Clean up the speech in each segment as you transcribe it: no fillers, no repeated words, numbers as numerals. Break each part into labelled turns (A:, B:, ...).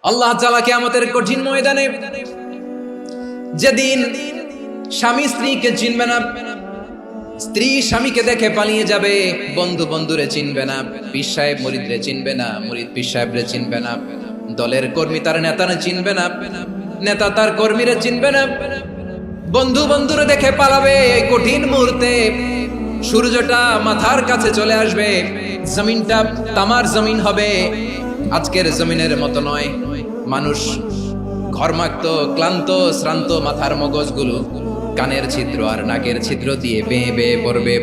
A: আল্লাহ তাআলা কিয়ামতের কঠিন ময়দানে যেদিন স্বামী স্ত্রীকে চিনবে না, স্ত্রী স্বামীকে দেখে পালিয়ে যাবে, বন্ধু বন্ধুরে চিনবে না, পীর সাহেব মুরিদরে চিনবে না, মুরিদ পীর সাহেবরে চিনবে না, দলের কর্মী তার নেতারে চিনবে না, নেতা তার কর্মীরে চিনবে না, বন্ধু বন্ধুরে দেখে পালাবে। এই কঠিন মুহূর্তে সূর্যটা মাথার কাছে চলে আসবে, জমিনটা তামার জমিন হবে, আজকের জমিনের মতো নয়। মানুষ ঘর্মাক্ত, ক্লান্ত, শ্রান্ত মাথার মগজগুলো কানের ছিদ্র আর নাকের ছিদ্র দিয়ে বেয়ে বেয়ে পড়বে।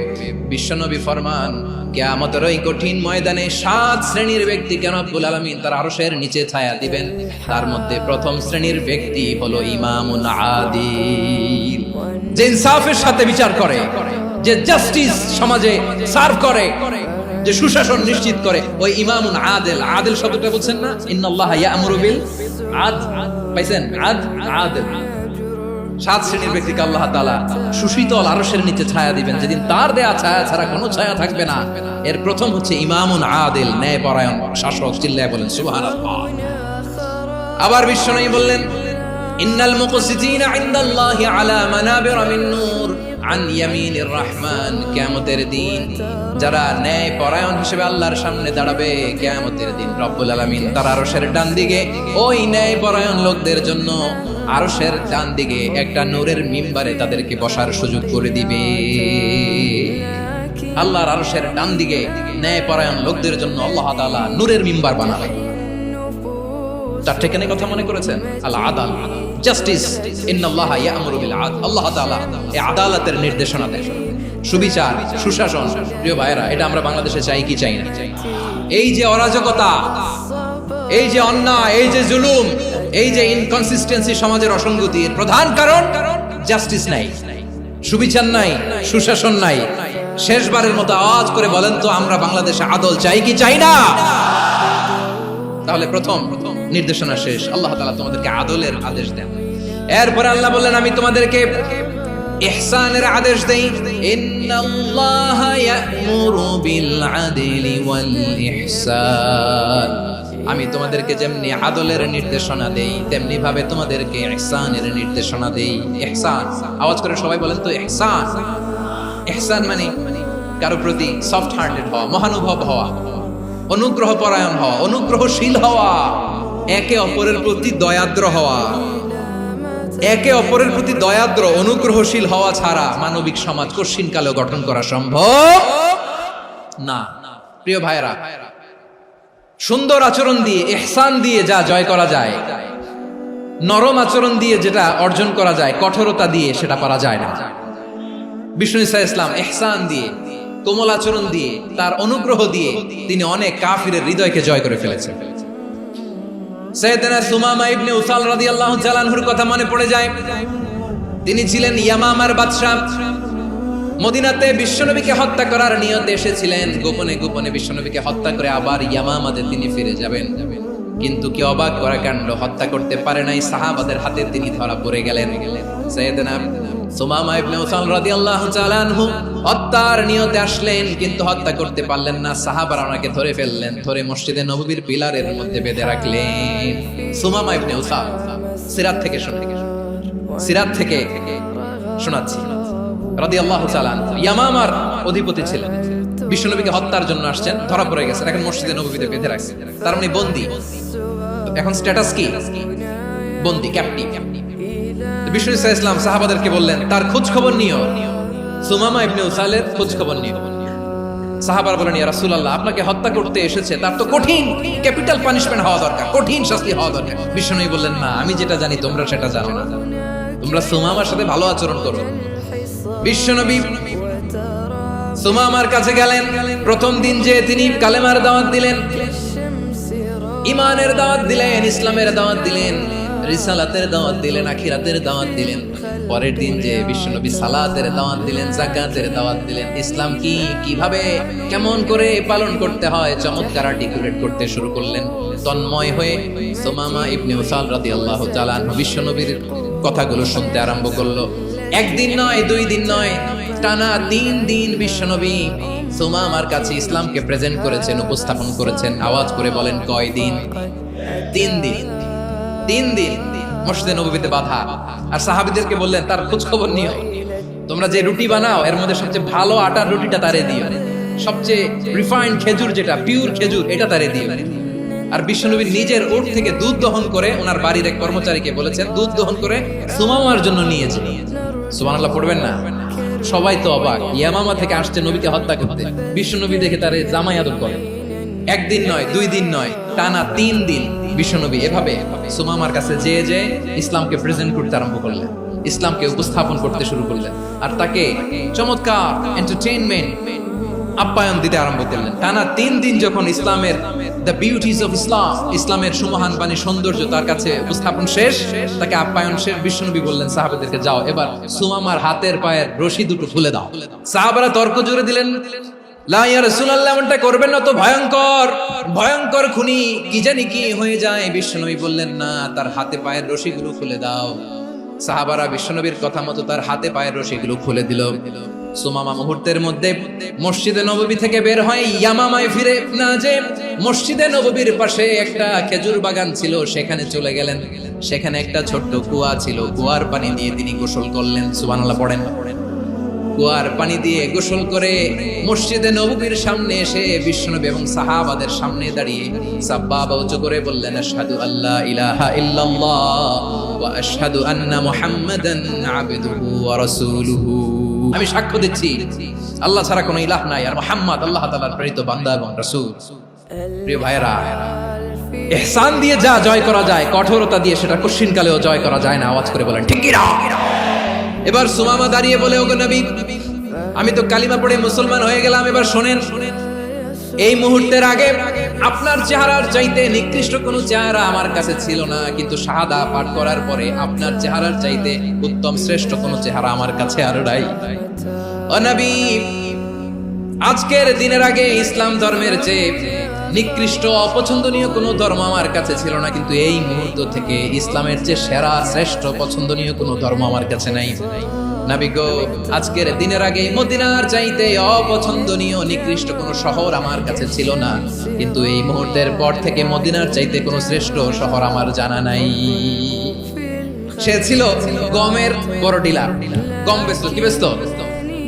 A: বিশ্বনবী ফরমান, কিয়ামতের ওই কঠিন ময়দানে 7 শ্রেণীর ব্যক্তিকে রব্বুল আলামিন তার আরশের নিচে ছায়া দিবেন। তার মধ্যে প্রথম শ্রেণীর ব্যক্তি হলো ইমামুন আদিল, যে ইনসাফের সাথে বিচার করে, যে জাস্টিস সমাজে সার্ভ করে, যে সুশাসন নিশ্চিত করে, ওই ইমামুন আদিল। আদিল শব্দটা বলছেন না, ইন্নাল্লাহা ইয়া'মুরু বিল আদল, পাইছেন? আদিল। 7 শ্রেণীর ব্যক্তিকে আল্লাহ তাআলা সুশীতল আরশের নিচে ছায়া দিবেন, যেদিন তার দেয়া ছায়া ছাড়া কোনো ছায়া থাকবে না। এর প্রথম হচ্ছে ইমামুন আদিল, ন্যায়পরায়ণ শাসক। চিল্লায় বলেন সুবহানাল্লাহ। আবার বিশ্বনবী বললেন, ইন্নাল মুকসিতিনা ইনদাল্লাহি আলা মানাবিরা মিন নূর আন ইয়ামিনির রহমান। কিয়ামতের দিন যারা ন্যায়পরায়ণ হিসেবে আল্লাহর সামনে দাঁড়াবে, কিয়ামতের দিন রব্বুল আলামিন তার আরশের ডান দিকে ওই ন্যায়পরায়ণ লোকদের জন্য আরশের ডান দিকে একটা নূরের মিম্বারে তাদেরকে বসার সুযোগ করে দিবে। আল্লাহর আরশের ডান দিকে ন্যায়পরায়ণ লোকদের জন্য আল্লাহ তাআলা নূরের মিম্বার বানাবে। তার ঠিকানা কথা মনে করেছেন? আল আদাল, জাস্টিস। ইন্নাল্লাহা ইয়া'মুরু বিল আদল। আল্লাহ তাআলা এই আদালতের নির্দেশনা দেন, সুবিচার, সুশাসন। প্রিয় ভাইরা, এটা আমরা বাংলাদেশে চাই কি চাই না? এই যে অরাজকতা, এই যে অন্যায়, এই যে জুলুম, এই যে ইনকনসিস্টেন্সি সমাজের অসঙ্গতির প্রধান কারণ জাস্টিস নাই, সুবিচার নাই, সুশাসন নাই। শেষবারের মতো আওয়াজ করে বলেন তো, আমরা বাংলাদেশে আদল চাই কি চাই না? তাহলে প্রথম নির্দেশনা শেষ, আল্লাহ তাআলা তোমাদেরকে আদলের আদেশ দেন। এরপরে আল্লাহ বললেন, আমি তোমাদেরকে ইহসানের আদেশ দেই। ইন্নাল্লাহা ইয়া'মুরু বিল আদলি ওয়াল ইহসান। আমি তোমাদেরকে যেমনি আদলের নির্দেশনা দেই, তেমনি ভাবে তোমাদেরকে ইহসানের নির্দেশনা দেই। ইহসান, আওয়াজ করে সবাই বলেন তো ইহসান। ইহসান মানে কারো প্রতি সফট হার্টেড হওয়া, মহানুভব হওয়া, অনুগ্রহ পরায়ণ হওয়া, অনুগ্রহশীল হওয়া, একে অপরের প্রতি দয়াদ্র হওয়া। একে অপরের প্রতি দয়াদ্র, অনুগ্রহশীল হওয়া ছাড়া মানবিক সমাজ কঠিনকালেও গঠন করা সম্ভব না। প্রিয় ভাইরা, সুন্দর আচরণ দিয়ে, ইহসান দিয়ে যা জয় করা যায়, নরম আচরণ দিয়ে যেটা অর্জন করা যায়, কঠোরতা দিয়ে সেটা পারা যায় না। বিষ্ণু ঈসা ইসলাম ইহসান দিয়ে, কোমল আচরণ দিয়ে, তার অনুগ্রহ দিয়ে তিনি অনেক কাফিরের হৃদয়কে জয় করে ফেলেছেন। সাইয়েদনা সুমামা ইবনে উসাল রাদিয়াল্লাহু তাআলা আনহুর কথা মনে পড়ে যায়। তিনি ছিলেন ইয়ামামার বাদশা। মদিনাতে বিশ্বনবীকে হত্যা করার নিয়তে এসেছিলেন। গোপনে গোপনে বিশ্বনবীকে হত্যা করে আবার ইয়ামামাতে তিনি ফিরে যাবেন। কিন্তু কি অবাক করা কাণ্ড, হত্যা করতে পারে নাই, সাহাবাদের হাতে তিনি ধরা পড়ে গেলেন। সাইয়েদনা সুমামা ইবনে উসাল রাদিয়াল্লাহু তাআলা আনহু হত্যার নিয়তে আসলেন, কিন্তু হত্যা করতে পারলেন না। সাহাবারা ওনাকে ধরে ফেললেন, ধরে মসজিদে নববীর পিলারের মধ্যে বেঁধে রাখলেন। সুমামা ইবনে উসাল, সিরাত থেকে শোনাচ্ছি, রাদিয়াল্লাহু তাআলা আনহু ইয়ামামার অধিপতি ছিলেন। বিশ্বনবীকে হত্যার জন্য আসছেন, ধরা পড়ে গেছেন, এখন মসজিদে নববীতে বেঁধে রাখছেন। তার মানে বন্দী। এখন স্ট্যাটাস কি? বন্দী, ক্যাপ্টিভ। বিষ্ণু ঈসা ইসলাম সাহাবাদেরকে বললেন, তার খোঁজ খবর নিও, সুমামা ইবনে উসালের খোঁজ খবর নিও। সাহাবারা বলেন, ইয়া রাসূলুল্লাহ, আপনাকে হত্যা করতে এসেছে, তার তো কঠিন ক্যাপিটাল পানিশমেন্ট হওয়া দরকার, কঠিন শাস্তি হওয়া দরকার। বিষ্ণু বললেন, না, আমি যেটা জানি তোমরা সেটা জানো না, তোমরা সুমামার সাথে ভালো আচরণ করো। বিশ্বনবী সুমামার কাছে গেলেন। প্রথম দিন যে তিনি কালেমার দাওয়াত দিলেন, ঈমানের দাওয়াত দিলেন, ইসলামের দাওয়াত দিলেন, রিসালাতের দাওয়াত দিলেন, আখিরাতের দাওয়াত দিলেন। পরের দিন যে বিশ্বনবী সালাতের দাওয়াত দিলেন, যাকাতের দাওয়াত দিলেন, ইসলাম কি, কিভাবে, কেমন করে পালন করতে হয়, চমৎকার আর্টিকুলেট করতে শুরু করলেন। তন্ময় হয়ে সুমামা ইবনে উসাল রাদিয়াল্লাহু তাআলা আনহু বিশ্বনবীর কথাগুলো শুনতে আরম্ভ করলো। একদিন নয়, 2 দিন নয়, টানা 3 দিন বিশ্বনবী সুমামার কাছে ইসলামকে প্রেজেন্ট করেছেন, উপস্থাপন করেছেন। আওয়াজ করে বলেন, কয় দিন? 3 দিন। 3 দিন মসজিদে নববীতে বাধা। আর সাহাবীদেরকে বললেন তার খোঁজ খবর নিও, তোমরা যে রুটি বানাও এর মধ্যে সবচেয়ে ভালো আটার রুটিটা তারে দিও, সবচেয়ে রিফাইন্ড খেজুর যেটা পিওর খেজুর এটা তারে দিও। আর বিশ্বনবী নিজের ওট থেকে দুধ দহন করে ওনার বাড়ির এক কর্মচারীকে বলেছেন দুধ দহন করে সুমামার জন্য নিয়েছে। সুবহানাল্লাহ পড়বেন না? সবাই তো অবাক, ইয়ামামা থেকে আসছে নবীকে হত্যা করতে, বিশ্বনবী দেখে তারে জামাই আদর করে। একদিন নয়, 2 দিন নয়, টানা 3 দিন বিশ্বনবী এভাবে সুমামার কাছে যেয়ে যেয়ে ইসলামকে প্রেজেন্ট করতে আরম্ভ করলেন, ইসলামকে উপস্থাপন করতে শুরু করলেন, আর তাকে চমৎকার এন্টারটেইনমেন্ট আপ্যায়ন দিতে আরম্ভ করলেন। টানা 3 দিন যখন ইসলামের দ্য বিউটিজ অফ ইসলাম, ইসলামের সুমহান বাণী সৌন্দর্য তার কাছে উপস্থাপন শেষ, তাকে আপ্যায়ন শেষ, বিশ্বনবী বললেন সাহাবাদেরকে যাও এবার সুমামার হাতের পায়ের রশি দুটো খুলে দাও। সাহাবারা তর্ক জুড়ে দিলেন, লা ইয়া রাসূলুল্লাহ, এমনটা করবেন না তো, ভয়ঙ্কর ভয়ঙ্কর খুনি, কি জানি কি হয়ে যায়। বিশ্বনবী বললেন না, তার হাতে পায়ের রশিগুলো খুলে দাও। সাহাবারা বিশ্বনবীর কথা মতো তার হাতে পায়ের রশিগুলো খুলে দিল। সুমামা মুহূর্তের মধ্যে মসজিদে নববী থেকে বের হয়, ইয়ামামায় ফিরে না যে মসজিদে নববীর পাশে একটা খেজুর বাগান ছিল সেখানে চলে গেলেন। সেখানে একটা ছোট্ট কুয়া ছিল, কুয়ার পানি দিয়ে তিনি গোসল করলেন। সুবহানাল্লাহ পড়েন। কুয়ার পানি দিয়ে গোসল করে মসজিদে নববীর সামনে এসে বিশ্বনবী এবং সাহাবাদের সামনে দাঁড়িয়ে সাব্বাবা উচ্চ করে বললেন, আশহাদু আল্লা ইলাহা ইল্লাল্লাহ ওয়া আশহাদু আন্না মুহাম্মাদান আবদুহু ওয়া রাসূলুহু। আমি সাক্ষ্য দিচ্ছি আল্লাহ ছাড়া কোনো ইলাহ নাই, আর মুহাম্মদ আল্লাহ তাআলার প্রেরিত বান্দা এবং রাসূল। প্রিয় ভাইরা, ইহসান দিয়ে যা জয় করা যায়, কঠোরতা দিয়ে সেটা কঠিনকালেও জয় করা যায় না। আওয়াজ করে বলেন ঠিক কি না? এবার সুমামা দাঁড়িয়ে বলে, ওগো নবী, আমি তো কালিমা পড়ে মুসলমান হয়ে গেলাম, এবার শোনেন, এই মুহূর্তের আগে আপনার চেহারার চাইতে নিকৃষ্ট কোনো চেহারা আমার কাছে ছিল না, কিন্তু শাহাদা পাঠ করার পরে আপনার চেহারার চাইতে উত্তম শ্রেষ্ঠ কোনো চেহারা আমার কাছে আর নাই। ও নবী, আজকের দিনের আগে ইসলাম ধর্মের চেয়ে নিকৃষ্ট অপছন্দনীয় কোনো ধর্ম আমার কাছে ছিল না, কিন্তু এই মুহূর্ত থেকে ইসলামের যে সেরা শ্রেষ্ঠ পছন্দনীয় কোনো ধর্ম আমার কাছে নাই। নবী গো, আজকের দিনের আগে মদিনার চাইতে অপছন্দনীয় নিকৃষ্ট কোনো শহর আমার কাছে ছিল না, কিন্তু এই মুহূর্তের পর থেকে মদিনার চাইতে কোনো শ্রেষ্ঠ শহর আমার জানা নাই। সে ছিল গমের বড় ডিলার, গম বেচতো। কি বেচতো?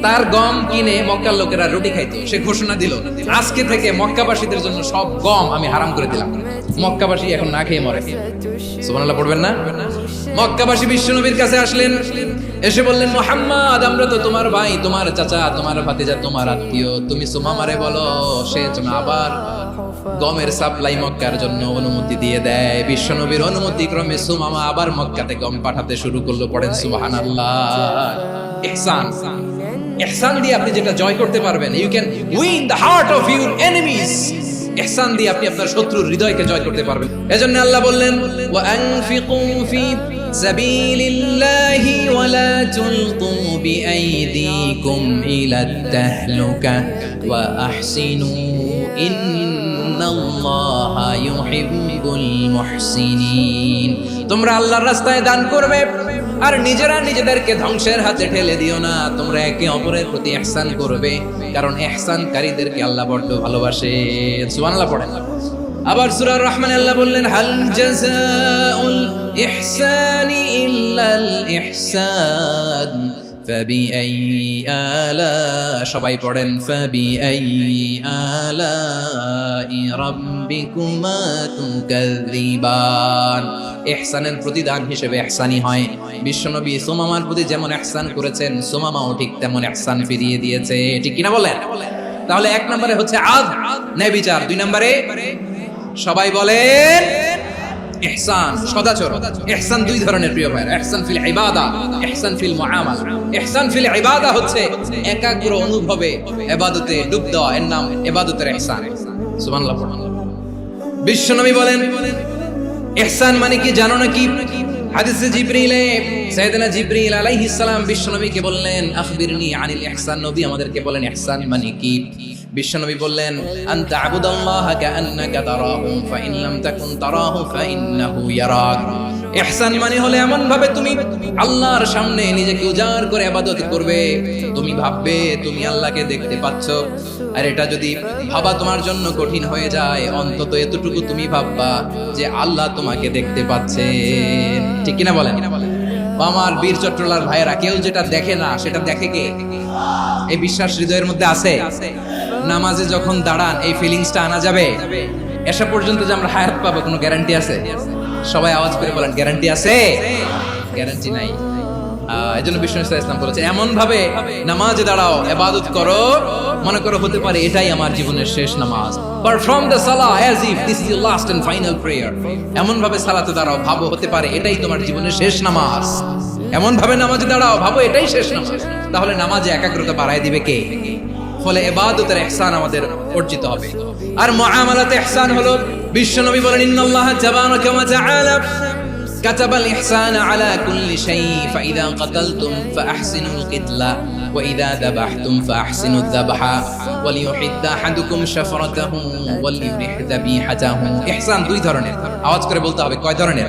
A: তার গম কিনে মক্কার লোকেরা রুটি খাইতো। সে ঘোষণা দিল, আজকে থেকে মক্কাবাসীদের জন্য সব গম আমি হারাম করে দিলাম, মক্কাবাসী এখন না খেয়ে মরে। সুবহানাল্লাহ পড়বেন না? মক্কাবাসী বিশ্বনবীর কাছে আসলেন, এসে বললেন, মুহাম্মদ, আমরা তো তোমার ভাই, তোমার চাচা, তোমার ভাতিজা, তোমার আত্মীয়, তুমি সুমামারে বলো সে যেন আবার গমের সাপ্লাই মক্কার জন্য অনুমতি দিয়ে দেয়। বিশ্বনবীর অনুমতি ক্রমে সুমামা আবার মক্কাতে গম পাঠাতে শুরু করলো। পড়েন সুবহানাল্লাহ। ইহসান, ইহসান দিয়ে আপনি যেটা জয় করতে পারবেন, you can win the heart of your enemies. ইহসান দিয়ে আপনি আপনার শত্রুর হৃদয়কে জয় করতে পারবেন। এজন্য আল্লাহ বললেন, ওয়া আনফিকু ফি সাবিলিল্লাহি ওয়া লা তুলকু বিআইদিকুম ইলাত তাহলুকা ওয়া আহসিনু ইন্নাল্লাহা ইউহিব্বুল মুহসিনিন। তোমরা আল্লাহর রাস্তায় দান করবে আর নিজেরা নিজেদেরকে ধ্বংসের হাতে ঠেলে দিও না। তোমরা একে অপরের প্রতি ইহসান করবে, কারণ ইহসানকারীদেরকে আল্লাহ বড় ভালোবাসে। সুবহানাল্লাহ পড়েন। আবার সূরা রহমান আল্লাহ বললেন, হাল জাযাউল ইহসানি ইল্লাল ইহসান ফাবিআইয়ি আলা, সবাই পড়েন, ফাবিআইয়ি আলাই রাব্বিকুমা তুকাযযিবান। ইহসানের প্রতিদান হিসেবে ইহসানি হয়। বিশ্বনবী সুমামার প্রতি যেমন ইহসান করেছেন, সুমামাও ঠিক তেমন ইহসান ফিরিয়ে দিয়েছে। ঠিক কিনা বলেন? তাহলে 1 নম্বরে হচ্ছে আদ, ন্যায় বিচার। 2 নম্বরে সবাই বলেন ইহসান, সদাচরণ। ইহসান 2 ধরনের প্রিয় ভাইরা, ইহসান ফিল ইবাদা, ইহসান ফিল মুআমালা। ইহসান ফিল ইবাদা হচ্ছে একাগ্র অনুভবে ইবাদতে ডুব দেওয়া, এর নাম ইবাদতের ইহসান। সুবহানাল্লাহ। বিশ্বনবী বলেন, ইহসান মানে কি জানো নাকি? হাদিসে জিবরিলে সাইয়েদনা জিবরিল আলাইহিস সালাম বিশ্বনবীকে বললেন, আখবিরনি আনিল ইহসান। নবী আমাদেরকে বলেন ইহসান মানে কি? বিশ্বনবী বললেন, আনতা আবুদাল্লাহ কাআন্নাকা তারাহু ফাইন লাম তাকুন তারাহু ফাইন্নাহু ইয়ারাক। ইহসান মানে হলো এমন ভাবে তুমি আল্লাহর সামনে নিজেকে উজাড় করে ইবাদত করবে, তুমি ভাববে তুমি আল্লাহকে দেখতে পাচ্ছ। আর এটা যদি ভাবা তোমার জন্য কঠিন হয়ে যায়, অন্তত এতটুকু তুমি ভাববা যে আল্লাহ তোমাকে দেখতে পাচ্ছেন। ঠিক কিনা বলেন? আমার বীর চট্টলার ভাইয়েরা, কেউ যেটা দেখে না সেটা দেখে কে? এই বিশ্বাস হৃদয়ের মধ্যে আছে? নামাজে যখন দাঁড়ান এই ফিলিংসটা আনা যাবে? এসা পর্যন্ত যে আমরা হায়াত পাবো কোনো গ্যারান্টি আছে? সবাই আওয়াজ করে বলেন, গ্যারান্টি আছে? গ্যারান্টি নাই। এজন্য বিষ্ণু ইসলাম বলেছে, এমন ভাবে নামাজে দাঁড়াও, ইবাদত করো, মনে করো হতে পারে এটাই আমার জীবনের শেষ নামাজ। পারফর্ম দ্য সালাহ as if this is your last and final prayer. এমন ভাবে সালাতে দাঁড়াও, ভাবো হতে পারে এটাই তোমার জীবনের শেষ নামাজ। এমন ভাবে নামাজে দাঁড়াও, ভাবো এটাই শেষ নামাজ। তাহলে নামাজে একাগ্রতা বাড়ায় দিবে কে? ফলে ইবাদতের ইহসান আমাদের অর্জিত হবে। আর মুআমালাতে ইহসান হলো, বিশ্বনবী বলেন, ইন্নাল্লাহা তাবারাকা ওয়া তাআলা কাতাবাল ইহসানা আলা কুল্লি শাই, ফাইদা কাতালতুম ফাআহসিনুল কিতলা ওয়া ইযা যাবাহতুম ফাআহসিনুদ যাবহা ওয়ালিয়ুহিদ্দা আহাদুকুম শাফরাতাহু ওয়ালিয়ুরিহ যাবিহাতাহু। ইহসান দুই ধরনের, আওয়াজ করে বলতে হবে কয় ধরনের?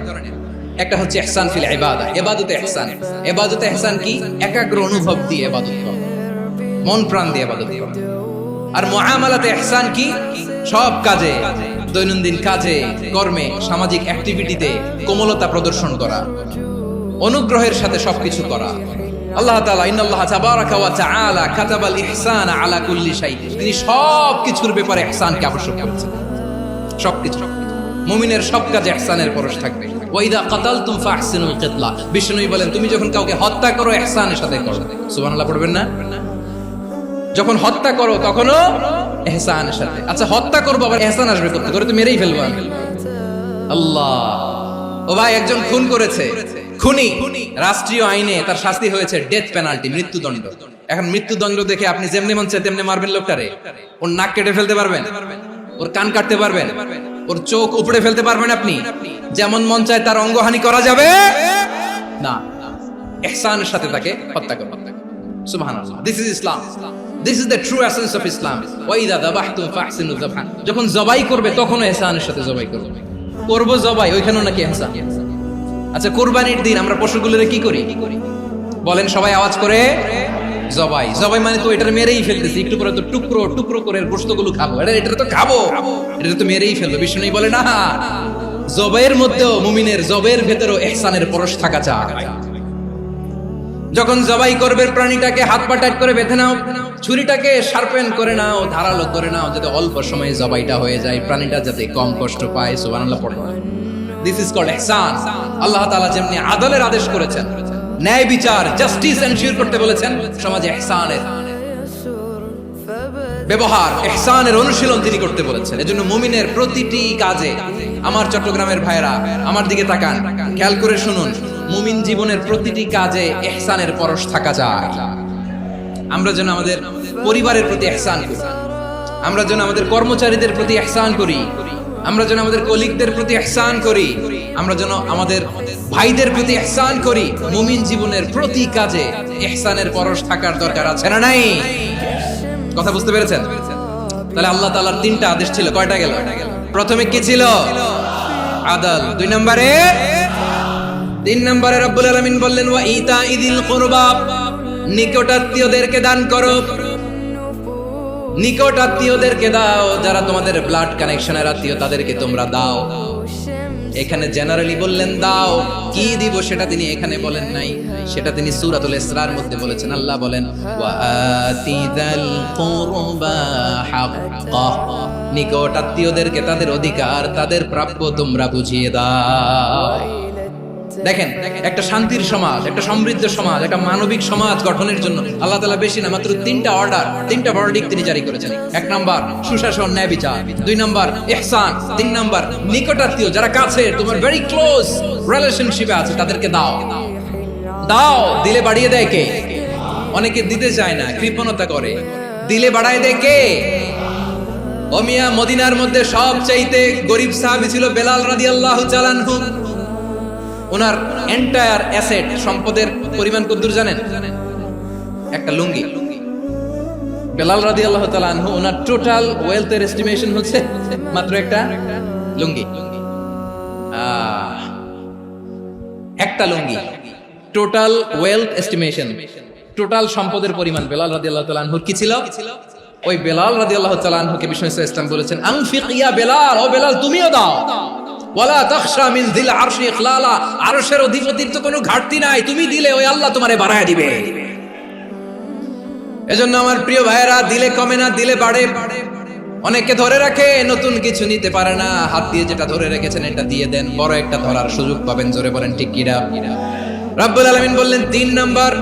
A: একটা হচ্ছে ইহসান ফিল ইবাদা, ইবাদতে ইহসান। ইবাদতে ইহসান কি? একাগ্র অনুভব দিয়ে ইবাদত করা, মন প্রাণ দিয়ে ইবাদত করা। আর মুআমালাতে ইহসান কি? সব কাজে, দৈনন্দিন কাজে, কর্মে, সামাজিক অ্যাক্টিভিটিতে কোমলতা প্রদর্শন করা, অনুগ্রহের সাথে সবকিছু করা। আল্লাহ তাআলা, ইন্নাল্লাহা তাবারাকা ওয়া তাআলা কাতাবাল ইহসানা আলা কুল্লি শাই, তিনি সবকিছুর ব্যাপারে ইহসানকে আবশ্যক করেছেন। সবকিছু, মুমিনের সব কাজে ইহসানের পরশ থাকবে। ওয়া ইযা কাতালতুম ফাহসিনুল কিতলা, বিষ্ণুই বলেন, তুমি যখন কাউকে হত্যা করো ইহসানের সাথে করো। সুবহানাল্লাহ পড়বেন না? যখন হত্যা করো তখনও ইহসানের সাথে। আচ্ছা, হত্যা করবো আবার ইহসান আসবে করতে, করে তো মেরেই ফেলবো আমি। আল্লাহ, ও ভাই একজন খুন করেছে, খুনি, রাষ্ট্রীয় আইনে তার শাস্তি হয়েছে ডেথ পেনাল্টি, মৃত্যুদণ্ড। এখন মৃত্যুদণ্ড দেখে আপনি যেমনি মন চায় তেমনি মারবেন লোকটারে? ওর নাক কেটে ফেলতে পারবেন? ওর কান কাটতে পারবেন? ওর চোখ উপড়ে ফেলতে পারবেন আপনি? যেমন মন চায় তার অঙ্গহানি করা যাবে না। ইহসানের সাথে তাকে হত্যা করবেন। সুবহানাল্লাহ, this is Islam. This is the true essence of Islam. ওয়া ইযা যাবাহতুম ফাহসিনুয যাবহা, যখন জবাই করবে তখনও ইহসানের সাথে জবাই করবে। করব জবাই, ওইখানেও নাকি ইহসান। আচ্ছা, কুরবানির দিন আমরা পশুগুলোরে কি করি বলেন সবাই আওয়াজ করে? জবাই। জবাই মানে তো এটারে মেরেই ফেলতেছি, একটু পরে তো টুকরো টুকরো করে গোশতগুলো খাবো, এটা তো খাবো, এটা তো মেরেই ফেলবো। বিষ্ণু বলে না, জবাইয়ের মধ্যেও, মুমিনের জবাইয়ের ভেতরেও ইহসানের পরশ থাকা চাই। যখন জবাই করবে প্রাণীটাকে হাত পা টাইট করে বেঁধে নাও, ছুরিটাকে শার্পেন করে নাও, ধারালো করে নাও, যাতে অল্প সময়ে জবাইটা হয়ে যায়, প্রাণীটা যাতে কম কষ্ট পায়। সুবহানাল্লাহ পড়ো। দিস ইজ কল্ড ইহসান। আল্লাহ তাআলা যেমনি আদলের আদেশ করেছেন, ন্যায় বিচার, জাস্টিস এনশিওর করতে বলেছেন, সমাজে ইহসানের ব্যবহার, ইহসানের অনুশীলন তিনি করতে বলেছেন। এজন্য মুমিনের প্রতিটি কাজে, আমার চট্টগ্রামের ভাইরা আমার দিকে তাকান, খেয়াল করে শুনুন, মুমিন জীবনের প্রতিটি কাজে ইহসানের পরশ থাকা যায়। আমরা যেন আমাদের পরিবারের প্রতি ইহসান করি, আমরা যেন আমাদের কর্মচারীদের প্রতি ইহসান করি, আমরা যেন আমাদের কলিগদের প্রতি ইহসান করি, আমরা যেন আমাদের ভাইদের প্রতি ইহসান করি। মুমিন জীবনের প্রতি কাজে ইহসানের পরশ থাকার দরকার আছে না নাই? কথা বুঝতে পেরেছেন? তাহলে আল্লাহ তাআলার তিনটা আদেশ ছিল, কয়টা গেল? প্রথমে কি ছিল? আদল। দুই নম্বরে, তিন নম্বরে রব্বুল আলামিন বললেন, ওয়া ইতাইযিল কুরবা, নিকটাত্মীয়দেরকে দান করো, নিকটাত্মীয়দেরকে দাও, যারা তোমাদের ব্লাড কানেকশনের আত্মীয় তাদেরকে তোমরা দাও। এখানে জেনারেলি বললেন দাও, কি দিব সেটা তিনি এখানে বলেন নাই, সেটা তিনি সূরাতুল ইসরার মধ্যে বলেছেন। আল্লাহ বলেন, ওয়া আতিযাল কুরবা হাক্কা, নিকটাত্মীয়দেরকে তাদের অধিকার, তাদের প্রাপ্য তোমরা বুঝিয়ে দাও। দেখেন, একটা শান্তির সমাজ, একটা সমৃদ্ধ সমাজ, একটা মানবিক সমাজ গঠনের জন্য আল্লাহ তাআলা বেশি না, মাত্র তিনটা অর্ডার, তিনটা ভার্ডিক্ট তিনি জারি করেছেন। এক নাম্বার সুশাসন, ন্যায় বিচার। দুই নাম্বার ইহসান। তিন নাম্বার নিকটাত্মীয়, যারা কাছে, তোমার ভেরি ক্লোজ রিলেশনশিপে আছে, তাদেরকে দাও। দাও, দিলে বাড়িয়ে দেয় কে? অনেকে দিতে চায় না, কৃপণতা করে। দিলে বাড়ায় দেয় কে? ও মিয়া, মদিনার মধ্যে সবচাইতে গরিব সাহাবী ছিল বেলাল রাদিয়াল্লাহু তাআলা আনহু। ওনার এন্টায়ার অ্যাসেট, সম্পদের পরিমাণ কতদূর জানেন? একটা লুঙ্গি। বেলাল রাদিয়াল্লাহু তাআলা আনহু, ওনার টোটাল ওয়েলথের এস্টিমেশন হচ্ছে মাত্র একটা লুঙ্গি। একটা লুঙ্গি, টোটাল ওয়েলথ এস্টিমেশন, টোটাল সম্পদের পরিমাণ বেলাল রাদিয়াল্লাহু তাআলা আনহুর কি ছিল? ওই বেলাল রাদিয়াল্লাহু তাআলা আনহুকে বিষ্ণু ইসলাম বলেছেন, আনফিক ইয়া বেলাল, ও বেলাল তুমিও দাও। ওয়ালা তাখশা মিন যিল আরশি ইখলালা, আরশের অধিপতির তো কোনো ঘাটতি নাই, তুমি দিলে ওই আল্লাহ তোমারে বাড়ায় দিবে। এজন্য আমার প্রিয় ভাইয়েরা, দিলে কমে না, দিলে বাড়ে। অনেকে ধরে রাখে, নতুন কিছু নিতে পারে না, হাত দিয়ে যেটা ধরে রেখেছেন এটা দিয়ে দেন, বড় একটা ধরার সুযোগ পাবেন। জোরে বলেন ঠিক কিনা? রাব্বুল আলামিন বললেন 3 নাম্বার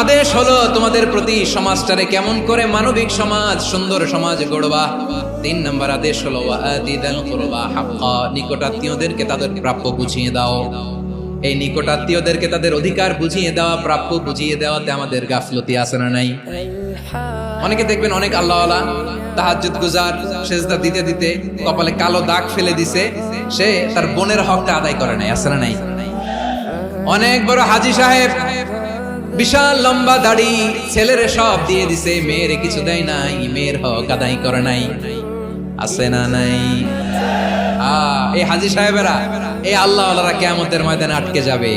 A: আদেশ হলো তোমাদের প্রতি সমাজটারে কেমন করে মানবিক সমাজ, সুন্দর সমাজ গড়বা। 3 নাম্বার আদেশ হলো ওয়াআদিদাল কুরবা হাক্কা, নিকটাত্মীয়দেরকে তাদের প্রাপ্য বুঝিয়ে দাও। এই নিকটাত্মীয়দেরকে তাদের অধিকার বুঝিয়ে দেওয়া, প্রাপ্য বুঝিয়ে দেওয়াতে আমাদের গাফলতি আছে না নাই? অনেকে দেখবেন অনেক আল্লাহওয়ালা, তাহাজ্জুদ গুজার, সেজদা দিতে দিতে কপালে কালো দাগ ফেলে দিছে, সে তার বোনের হকটা আদায় করে নাই, আছে না নাই? অনেক বড় হাজী সাহেব, বিশাল লম্বা দাড়ি, ছেলেরে সব দিয়ে দিছে, মেয়েরে কিছু দেয় নাই, মেয়ের হক আদায় করে নাই, আছে না নাই? এই হাজী সাহেবেরা, এই আল্লাহওয়ালারা কিয়ামতের ময়দানে আটকে যাবে।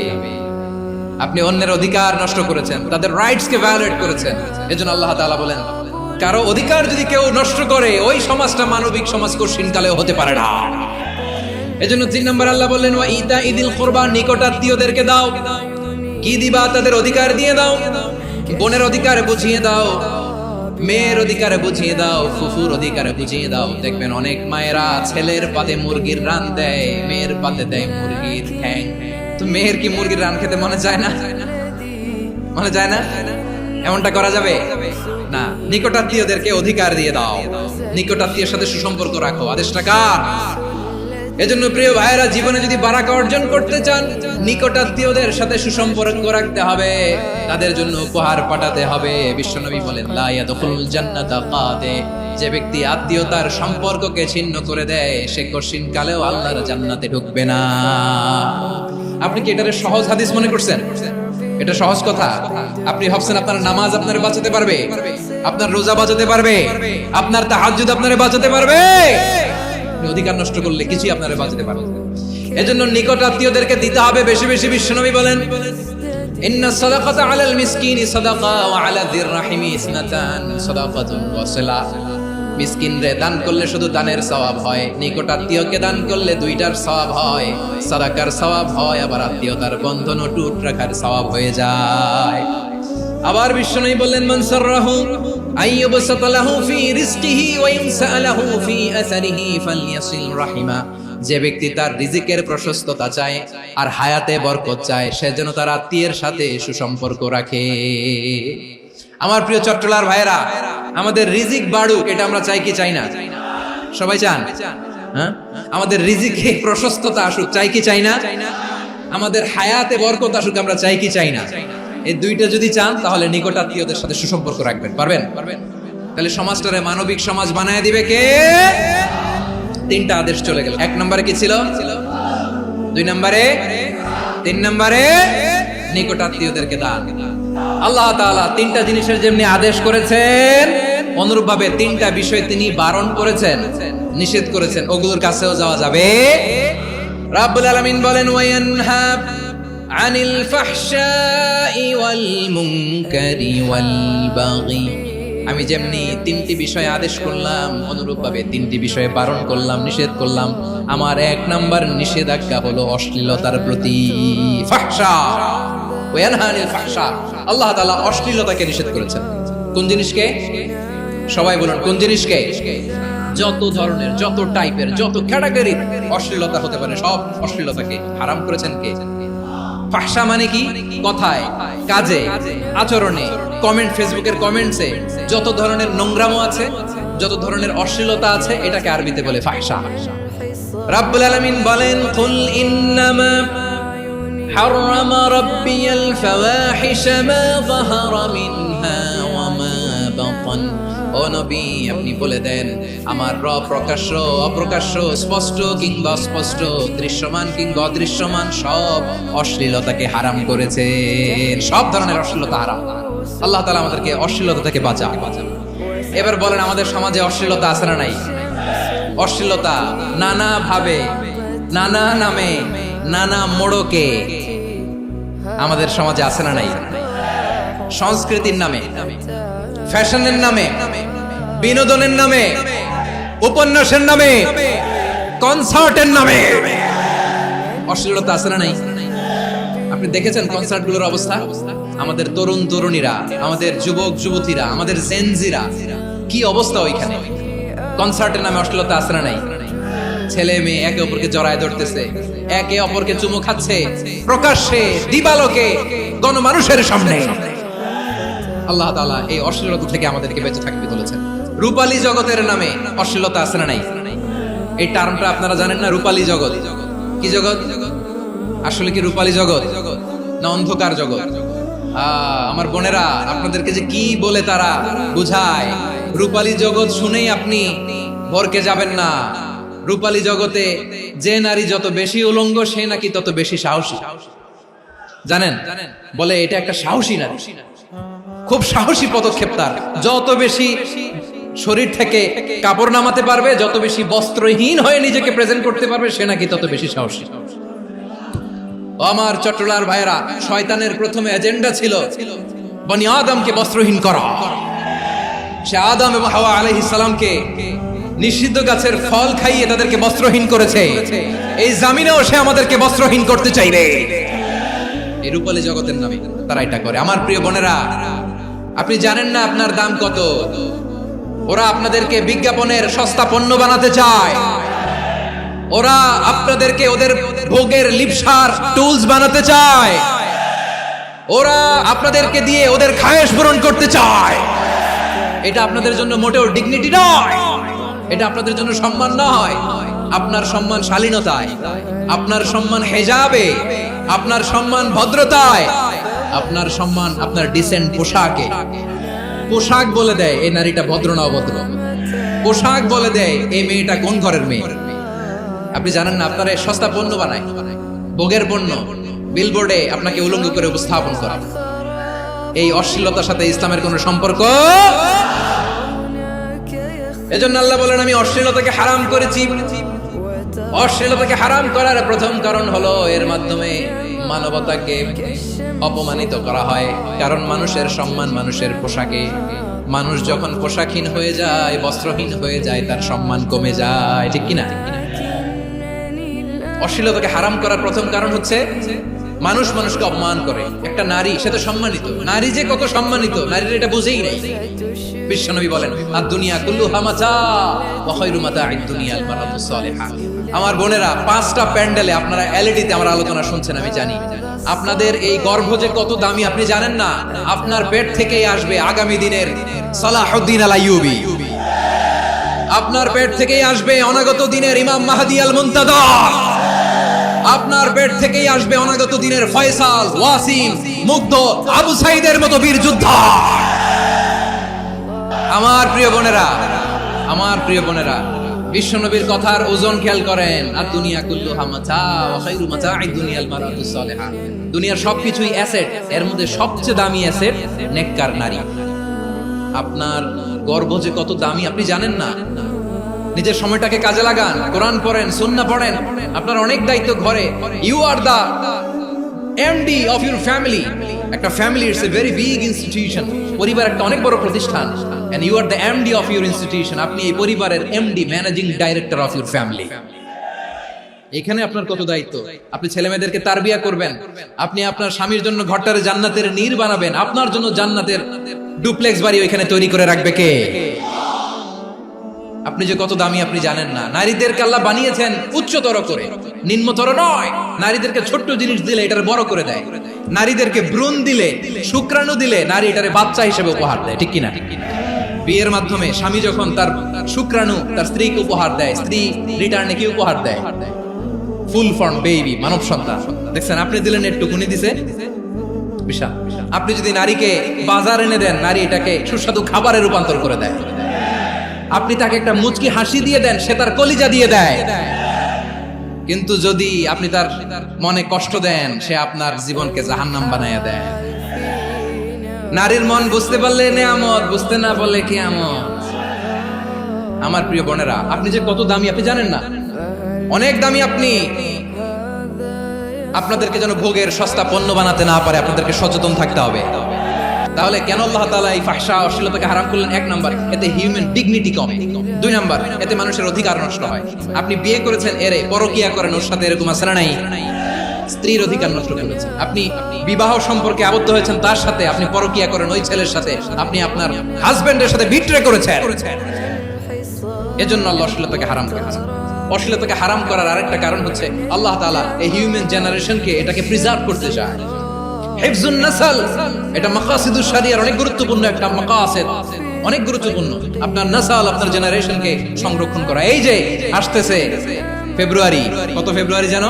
A: আপনি অন্যের অধিকার নষ্ট করেছেন, তাদের রাইটস কে ভায়োলেট করেছেন। এজন্য আল্লাহ তাআলা বলেন, কারো অধিকার যদি কেউ নষ্ট করে, ওই সমাজটা মানবিক সমাজ কঠিন কালেও হতে পারে না। এজন্য 3 নম্বর আল্লাহ বললেন, ওয়া ইতা ইদিল কুরবা, নিকটাত্মীয়দেরকে দাও। কি দিবা? তাদের অধিকার দিয়ে দাও। বোনের অধিকার বুঝিয়ে দাও, মেয়ের অধিকার বুঝিয়ে দাও, ফুফুর অধিকার বুঝিয়ে দাও। দেখবেন অনেক মায়েরা ছেলের পাতে মুরগির রান দেয়, মেয়ের পাতে দেয় মুরগির ঠ্যাং। তো মেয়ের কি মুরগির রান খেতে মনে যায় না? মনে যায় না? এমনটা করা যাবে না। নিকটাত্মীয়দেরকে অধিকার দিয়ে দাও, নিকটাত্মীয়ের সাথে সুসম্পর্ক রাখো। আদেশটা কার? এজন্য প্রিয় ভাইয়েরা, জীবনে যদি বারাকা অর্জন করতে চান, নিকটাত্মীয়দের সাথে সুসম্পর্ক রাখতে হবে, তাদের জন্য উপহার পাঠাতে হবে। বিশ্বনবী বলেন, লা ইয়াদখুলুল জান্নাতা কাদে, যে ব্যক্তি আত্মীয়তার সম্পর্ককে ছিন্ন করে দেয়, সে কঠিন কালেও আল্লাহর জান্নাতে ঢুকবে না। আপনি কি এটারে সহজ হাদিস মনে করছেন? এটা সহজ কথা? আপনি ভাবছেন আপনার নামাজ আপনারে বাঁচাতে পারবে, আপনার রোজা বাঁচাতে পারবে, আপনার তাহাজ্জুদ আপনারে বাঁচাতে পারবে? অধিকার নষ্ট করলে কিছুই আপনারে বাঁচাতে পারবে না। এজন্য নিকট আত্মীয়দেরকে দিতে হবে বেশি বেশি। বিশ্বনবী বলেন, ইন্না সাদাকাতা আলাল মিসকিনি সাদাকা ওয়া আলা যির রাহিমি ইসনাতান সাদাকাতুন ওয়া সিলা। মিসকিনরে দান করলে শুধু দানের সওয়াব হয়, নিকট আত্মীয়কে দান করলে 2টার সওয়াব হয়, সাদাকার সওয়াব হয়, আবার আত্মীয়তার বন্ধন অটুট রাখার সওয়াব হয়ে যায়। আবার বিশ্বনবী বললেন, মান সাররাহু আইয়ুবসাতা লাহু ফি রিজকিহি ওয়া ইনসালাহু ফি আসারিহি ফালইয়াসিল রাহিমা। যে ব্যক্তি তার রিজিকের প্রশস্ততা চায় আর হায়াতে বরকত চায়, সে যেন তার আত্মীয়ের সাথে সুসম্পর্ক রাখে। আমার প্রিয় চট্টলার ভাইয়েরা, আমাদের রিজিক বাড়ুক, এটা আমরা চাই কি চাই না? সবাই চান? হ্যাঁ, আমাদের রিজিকে প্রশস্ততা আসুক, চাই কি চাই না? আমাদের হায়াতে বরকত আসুক, আমরা চাই কি চাই না? এই 2টা যদি চান, তাহলে নিকটাত্মীয়দের সাথে সুসম্পর্ক রাখবেন। পারবেন? তাহলে সমাজটারে মানবিক সমাজ বানায় দিবে কে? 3টা আদেশ চলে গেল। 1 নম্বরে কি ছিল? 2 নম্বরে, 3 নম্বরে নিকটাত্মীয়দেরকে দান। আল্লাহ তাআলা 3টা জিনিসের যেমনি আদেশ করেছেন, অনুরূপভাবে 3টা বিষয় তিনি বারণ করেছেন, নিষেধ করেছেন। ওগুলোর কাছেও যাওয়া যাবে। রাব্বুল আলামিন বলেন, ওয়ায়ানহা আনিল ফাহশাই ওয়াল মুনকারি ওয়াল বাগি। আমি যেমনি 3টি বিষয় আদেশ করলাম, অনুরূপভাবে 3টি বিষয়ে বারণ করলাম, নিষেধ করলাম। আমার 1 নাম্বার নিষেধাজ্ঞা হলো অশ্লীলতার প্রতি। ফাহশা, ওয়ায়ানহা আনিল ফাহশা, আল্লাহ তাআলা অশ্লীলতাকে নিষেধ করেছেন। কোন জিনিসকে? সবাই বলুন, কোন জিনিসকে? যত ধরনের, যত টাইপের, যত ক্যাটাগরির অশ্লীলতা হতে পারে, সব অশ্লীলতাকে হারাম করেছেন কে? ফাহশা মানে কি? কথায়, কাজে, আচরণে, কমেন্ট, ফেসবুকের কমেন্টসে যত ধরনের নোংরামো আছে, যত ধরনের অশ্লীলতা আছে, এটাকে আরবিতে বলে ফাহশা। রাব্বুল আলামিন বলেন, কুল ইন্নামা হারামা রাব্বিয়াল ফাওয়াহিশা মা যাহারা মিনহা ওয়া মা বাতান। ও নবী, আপনি বলে দেন, আমার রব প্রকাশ্য, অপ্রকাশ্য, স্পষ্ট কিংবা অস্পষ্ট, দৃশ্যমান কিংবা অদৃশ্যমান সব অশ্লীলতাকে হারাম করেছেন। সব ধরনের অশ্লীলতা হারাম। আল্লাহ তাআলা আমাদেরকে অশ্লীলতা থেকে বাঁচান। এবার বলেন, আমাদের সমাজে অশ্লীলতা আছে না নাই? অশ্লীলতা নানা ভাবে, নানা নামে, নানা মোড়কে আমাদের সমাজে আছে না নাই? সংস্কৃতির নামে, ফ্যাশনের নামে, বিনোদনের নামে, উপন্যাসের নামে, কনসার্টের নামে অশ্লীলতা আছে না নাই? আপনি দেখেছেন কনসার্টগুলোর অবস্থা? আমাদের তরুণ তরুণীরা, আমাদের যুবক যুবতীরা, আমাদের জেনজিরা, কি অবস্থা ওইখানে? কনসার্টের নামে অশ্লীলতা আছে না নাই? ছেলে মেয়ে একে অপরকে জড়ায় ধরতেছে, একে অপরকে চুমু খাচ্ছে প্রকাশ্যে, দিবালোকে, গণমানুষের সামনে। আল্লাহ তাআলা এই অশ্লীলতা থেকে আমাদেরকে বেঁচে থাকতে বলেছেন। রূপালী জগতের নামে অশ্লীলতা আছে না নাই? এই টার্মটা আপনারা জানেন না? রূপালী জগৎ কি জগৎ? আসলে কি রূপালী জগৎ না অন্ধকার জগৎ? আমার বোনেরা, আপনাদেরকে যে কি বলে তারা বুঝায়, রূপালী জগৎ শুনেই আপনি ভরকে যাবেন না। রূপালী জগতে যে নারী যত বেশি উলঙ্গ, সে নাকি তত বেশি সাহসী। জানেন? বলে এটা একটা সাহসী নারী, খুব সাহসী পদক্ষেপ তার। যত বেশি শরীর থেকে কাপড় নামাতে পারবে, যত বেশি বস্ত্রহীন হয়ে নিজেকে প্রেজেন্ট করতে পারবে, সে নাকি তত বেশি সাহসী। আমার চট্টলার ভাইয়েরা, শয়তানের প্রথমে এজেন্ডা ছিল বনি আদমকে বস্ত্রহীন করা। সে আদম এবং হাওয়া আলাইহিস সালামকে নিষিদ্ধ গাছের ফল খাইয়ে তাদেরকে বস্ত্রহীন করেছে। এই জামিনেও সে আমাদেরকে বস্ত্রহীন করতে চাইবে। এই রূপালী জগতের নামে তারা এটা করে। আমার প্রিয় বোনেরা, আপনি জানেন না আপনার দাম কত? ওরা আপনাদেরকে বিজ্ঞাপনের সস্তা পণ্য বানাতে চায়। ওরা আপনাদেরকে ওদের ভোগের লিপসার টুলস বানাতে চায়। ওরা আপনাদেরকে দিয়ে ওদের খায়েশ পূরণ করতে চায়। এটা আপনাদের জন্য মোটেও ডিগনিটি নয়, এটা আপনাদের জন্য সম্মান নয়। আপনার সম্মান শালীনতায়, আপনার সম্মান হেজাবে, আপনার সম্মান ভদ্রতায়, আপনার সম্মান আপনার ডিসেন্ট পোশাকে। পোশাক বলে দেয় এই নারীটা ভদ্র না অভদ্র। পোশাক বলে দেয় এই মেয়েটা কোন ঘরের মেয়ে। আপনি জানেন না? আপনারা সস্তা পণ্য বানায়, ভোগের পণ্য, বিলবোর্ডে আপনাকে উলঙ্গ করে উপস্থাপন করা। এই অশ্লীলতার সাথে ইসলামের কোনো সম্পর্ক। এজন্য আল্লাহ বলেন, আমি অশ্লীলতাকে হারাম করেছি। অশ্লীলতাকে হারাম করার প্রথম কারণ হলো এর মাধ্যমে মানবতাকে অপমানিত করা হয়। কারণ মানুষের সম্মান মানুষের পোশাকে। মানুষ যখন পোশাকহীন হয়ে যায়, বস্ত্রহীন হয়ে যায়, তার সম্মান কমে যায়। ঠিক কিনা? অশ্লীলতাকে হারাম করার প্রথম কারণ হচ্ছে মানুষ মানুষকে অপমান করে। একটা নারী, সে তো সম্মানিত। নারী যে কত সম্মানিত, নারীর এটা বুঝেই নাই। বিশ্বনবী বলেন, আদ-দুনিয়া কুল্লুহা মাতা ওয়া খায়রু মাতা'আদ দুনিয়া আল মারাতুস সালিহা। আমার বোনেরা, 5টা প্যান্ডেলে আপনারা এলইডিতে আমার আলোচনা শুনছেন, আমি জানি। আপনাদের এই গর্ভ যে কত দামি আপনি জানেন না। আপনার পেট থেকেই আসবে আগামী দিনের সালাহুদ্দিন আল আইয়ুবী। আপনার পেট থেকেই আসবে অনাগত দিনের ইমাম মাহদী আল মুনতাদর। আপনার পেট থেকেই আসবে অনাগত দিনের ফয়সাল, ওয়াসিম, মুগ্ধ, আবু সাইদের মতো বীর যোদ্ধা। আমার প্রিয় বোনেরা, আমার প্রিয় বোনেরা, বিশ্বনবীর কথার ওজন খেয়াল করেন। আর দুনিয়া কুল্লুহা মাতা ওয়া খায়রু মাতা'আদ দুনিয়া আল মারাতুস সালিহা। দুনিয়ার সবকিছুই অ্যাসেট, এর মধ্যে সবচেয়ে দামি অ্যাসেট নেককার নারী। আপনার গর্ভ যে কত দামি আপনি জানেন না। নিজের সময়টাকে কাজে লাগান, কোরআন পড়েন, সুন্নাহ পড়েন। আপনার অনেক দায়িত্ব ঘরে। You are the MD of your family. একটা family it's a very big institution. পরিবার একটা অনেক বড় প্রতিষ্ঠান। And you are the MD of your institution. আপনি এই পরিবারের MD, managing director of your family. এখানে আপনার কত দায়িত্ব। আপনি ছেলে মেয়েদেরকে তারবিয়া করবেন। আপনি আপনার স্বামীর জন্য ঘরটারে জান্নাতের নীর বানাবেন। আপনার জন্য জান্নাতের ডুপ্লেক্স বাড়ি ওইখানে তৈরি করে রাখবে কে? আপনি যে কত দামি আপনি জানেন না। নারীদেরকে আল্লাহ বানিয়েছেন উচ্চতর করে, নিম্নতর নয়। নারীদেরকে ছোট্ট জিনিস দিলে এটার বড় করে দেয়। নারীদেরকে ভ্রূণ দিলে, শুক্রাণু দিলে, নারী এটারে বাচ্চা হিসেবে উপহার দেয়। ঠিক কিনা? বিয়ের মাধ্যমে স্বামী যখন তার শুক্রাণু তার স্ত্রীকে উপহার দেয়, স্ত্রী রিটার্নে কি উপহার দেয়? ফুল ফর্ম বেবি, মানব সন্তান। দেখছেন, আপনি দিলেন একটুকুনি, দিছে বিশাল। আপনি যদি নারীকে বাজার এনে দেন, নারী এটাকে সুস্বাদু খাবারে রূপান্তর করে দেয়। আপনি তাকে একটা মুচকি হাসি দিয়ে দেন, সে তার কলিজা দিয়ে দেয়। কিন্তু যদি আপনি তার মনে কষ্ট দেন, সে আপনার জীবনকে জাহান্নাম বানায়া দেয়। নারীর মন বুঝতে পারলে নেয়ামত, বুঝতে না পারলে কিয়ামত। আমার প্রিয় বোনেরা, আপনি যে কত দামি আপনি জানেন না। অনেক দামি আপনি। আপনাদেরকে যেন ভোগের সস্তা পণ্য বানাতে না পারে, আপনাদেরকে সচেতন থাকতে হবে। তাহলে কেন আল্লাহ তাআলা এই ফাহশা অশ্লীলতাকে হারাম করলেন? এক নাম্বার, এতে হিউম্যান ডিগনিটি কমে। দুই নাম্বার, এতে মানুষের অধিকার নষ্ট হয়। আপনি বিয়ে করেছেন, এরে পরকিয়া করেন, ওর সাথে এরকম আছে না নাই? স্ত্রীর অধিকার নষ্ট করেছেন। আপনি বিবাহ সম্পর্কে আবদ্ধ হয়েছেন, তার সাথে আপনি পরকিয়া করেন ওই ছেলের সাথে, আপনি আপনার হাজবেন্ডের সাথে বিট্রে করেছেন। এজন্য আল্লাহ অশ্লীলতাকে হারাম করেছেন। অশ্লীলতাকে হারাম করার আরেকটা কারণ হচ্ছে আল্লাহ তাআলা এই হিউম্যান জেনারেশনকে এটাকে প্রিজার্ভ করতে চায়। হিফজুন নাসল, এটা মাকাসিদুশ শরিয়ার অনেক গুরুত্বপূর্ণ একটা মাকাসিদ, অনেক গুরুত্বপূর্ণ। আপনার নাসল, আপনার জেনারেশনকে সংরক্ষণ করা। এই যে আসতেছে ফেব্রুয়ারি, কত ফেব্রুয়ারি জানো?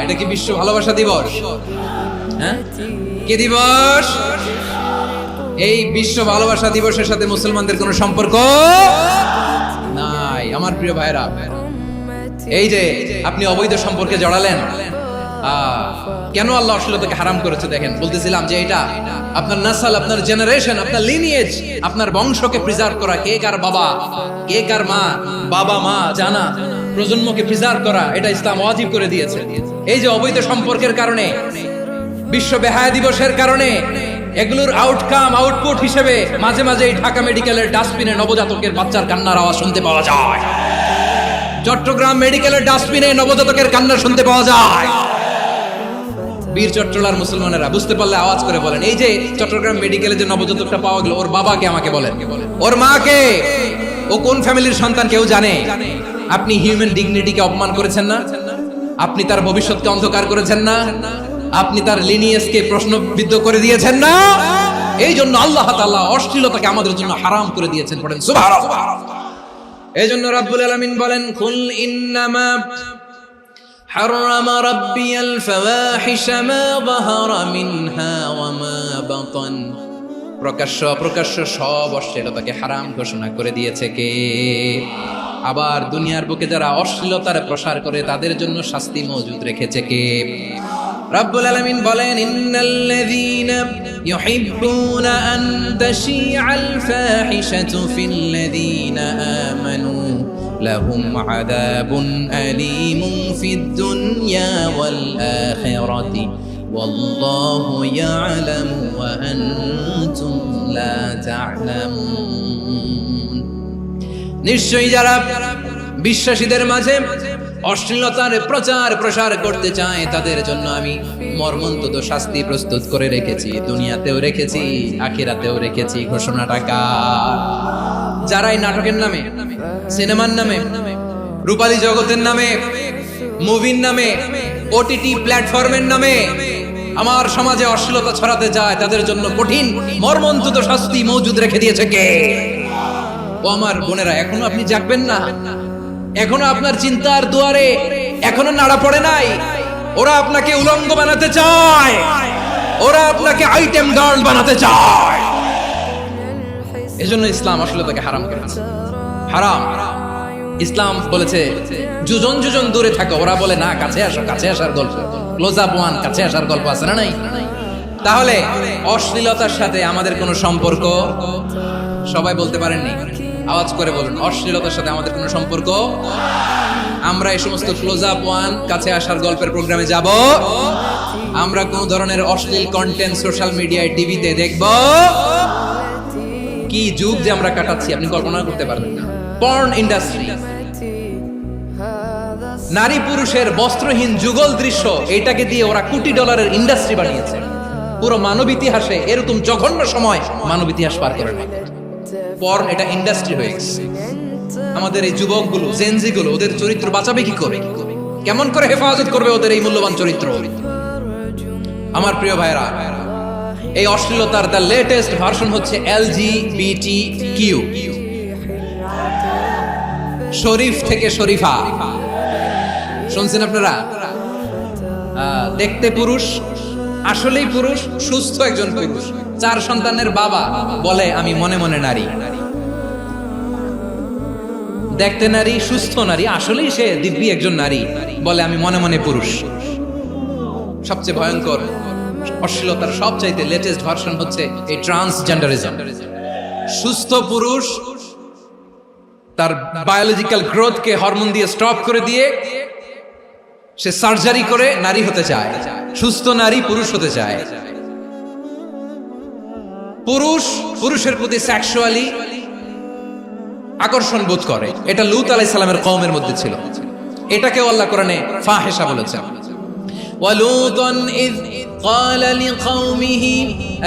A: এটা কি বিশ্ব ভালোবাসা দিবস? হ্যাঁ, কি দিবস? এই বিশ্ব ভালোবাসা দিবসের সাথে মুসলমানদের কোনো সম্পর্ক নাই আমার প্রিয় ভাইরা। এই যে আপনি অবৈধ সম্পর্কে জড়ালেন, কেন আল্লাহ অশ্লীলতাকে হারাম করেছে? দেখেন, বলতেছিলাম যে এটা আপনার নাসল, আপনার জেনারেশন, আপনার লিনিয়েজ, আপনার বংশকে প্রিজার্ভ করা। কে কার বাবা, কে কার মা, বাবা মা জানা, প্রজন্মকে প্রিজার্ভ করা, এটা ইসলাম ওয়াজিব করে দিয়েছে। এই যে অবৈধ সম্পর্কের কারণে, বিশ্ব বেহায়া দিবসের কারণে, এগুলোর আউটপুট হিসেবে মাঝে মাঝে এই ঢাকা মেডিকেলের ডাস্টবিনে নবজাতকের বাচ্চার কান্নার আওয়াজ শুনতে পাওয়া যায়। চট্টগ্রাম মেডিকেলের ডাস্টবিনে নবজাতকের কান্না শুনতে পাওয়া যায়। বীর চট্টলার মুসলমানেরা বুঝতে পারলে আওয়াজ করে বলেন। এই যে চট্টগ্রাম মেডিকেলে যে নবজাতকটা পাওয়া গেল, ওর বাবাকে আমাকে বলেন, ওর মাকে, ও কোন ফ্যামিলির সন্তান কেউ জানে? আপনি হিউম্যান ডিগনিটিকে অপমান করেছেন না? আপনি তার ভবিষ্যৎকে অন্ধকার করেছেন না? আপনি তার লিনিয়েজকে প্রশ্নবিদ্ধ করে দিয়েছেন না? এই জন্য আল্লাহ তাআলা অশ্লীলতাকে আমাদের জন্য হারাম করে দিয়েছেন। পড়েন সুবহানাল্লাহ। এই জন্য রাব্বুল আলামিন বলেন, কুল ইন্নামা حرم ربي الفواحش ما ظهر منها وما بطن। প্রকাশ্য অপ্রকাশ্য সব অশ্লীলতাকে হারাম ঘোষণা করে দিয়েছে কে? আবার দুনিয়ার বুকে যারা অশ্লীলতার প্রসার করে তাদের জন্য শাস্তি মজুদ রেখেছে কে? রাব্বুল আলামিন বলেন, ইন্নাল্লাযীনা ইউহিব্বুনা আন তাশিআল ফাহিশাতু ফিল্লাযীনা আমানু লাহুম আযাবুন আলীমুন ফিদ দুনিয়া ওয়াল আখিরাতি ওয়াল্লাহু ইয়ালামু ওয়া আনতুম লা তা'লামুন। নিশ্চয়ই যারা বিশ্বাসীদের মাঝে অশ্লীলতার প্রচার প্রসার করতে চায় তাদের জন্য আমি মর্মন্তুদ শাস্তি প্রস্তুত করে রেখেছি, দুনিয়াতেও রেখেছি, আখিরাতেও রেখেছি। ঘোষণাটা কার? যারা এই নাটকের নামে, সিনেমার নামে, রূপালী জগতের নামে, মুভির নামে, ওটিটি প্ল্যাটফর্মের নামে আমার সমাজে অশ্লীলতা ছড়াতে যায়, তাদের জন্য কঠিন মর্মন্তুদ শাস্তি মজুদ রেখে দিয়েছে কে? ও আমার বোনেরা, এখনো আপনি জাগবেন না? এখনো আপনার চিন্তার দুয়ারে এখনো নাড়া পড়ে নাই? ওরা আপনাকে উলঙ্গ বানাতে চায়, ওরা আপনাকে আইটেম গার্ল বানাতে চায়। এজন্য ইসলাম অশ্লীলতাকে হারাম করেছে। হারাম। ইসলাম বলেছে যুজন যুজন দূরে থাকো, ওরা বলে না কাছে আসো, কাছে আসার গল্প, ক্লোজ আপ ওয়ান, কাছে আসার গল্প আছে না নাই? তাহলে অশ্লীলতার সাথে আমাদের কোনো সম্পর্ক? সবাই বলতে পারেননি, আওয়াজ করে বলুন, অশ্লীলতার সাথে আমাদের কোনো সম্পর্ক? আমরা এই সমস্ত ক্লোজ আপ ওয়ান, কাছে আসার গল্পের প্রোগ্রামে যাব? আমরা কোন ধরনের অশ্লীল কন্টেন্ট সোশ্যাল মিডিয়ায়, টিভিতে দেখব? কি যুগ যে আমরা কাটাচ্ছি আপনি কল্পনা করতে পারবেন না। পর্ন ইন্ডাস্ট্রি, নারী পুরুষের বস্ত্রহীন যুগল দৃশ্য, এটাকে দিয়ে ওরা কোটি ডলারের ইন্ডাস্ট্রি বানিয়েছে। পুরো মানব ইতিহাসে এরকম জঘন্য সময় মানব ইতিহাস পার করে না। পর্ন এটা ইন্ডাস্ট্রি হয়ে গেছে। আমাদের এই যুবকগুলো, জেনজিগুলো, ওদের চরিত্র বাঁচাবে কি করে? কেমন করে হেফাজত করবে ওদের এই মূল্যবান চরিত্র? আমার প্রিয় ভাইরা, এই অশ্লীলতার দ্য লেটেস্ট ভার্সন হচ্ছে LGBTQ, শরীফ থেকে শরীফা। শুনছেন আপনারা? দেখতে পুরুষ, আসলেই পুরুষ, সুস্থ একজন পুরুষ, 4 সন্তানের বাবা, বলে আমি মনে মনে নারী। দেখতে নারী, সুস্থ নারী, আসলেই সে দিব্যি একজন নারী, বলে আমি মনে মনে পুরুষ। সবচেয়ে ভয়ঙ্কর অশ্লীলতার সবচাইতে লেটেস্ট ভার্সন হচ্ছে এই ট্রান্সজেন্ডারিজম। সুস্থ পুরুষ তার বায়োলজিক্যাল গ্রোথকে হরমোন দিয়ে স্টপ করে দিয়ে সে সার্জারি করে নারী হতে চায়, সুস্থ নারী পুরুষ হতে চায়। পুরুষের প্রতি সেক্সুয়ালি আকর্ষণ বোধ করে, এটা লূত আলাইহিস সালামের কওমের মধ্যে ছিল। এটাকেও আল্লাহ কোরআনে ফাহিশা বলেছেন। ওয়ালুতান ইয قال لقومه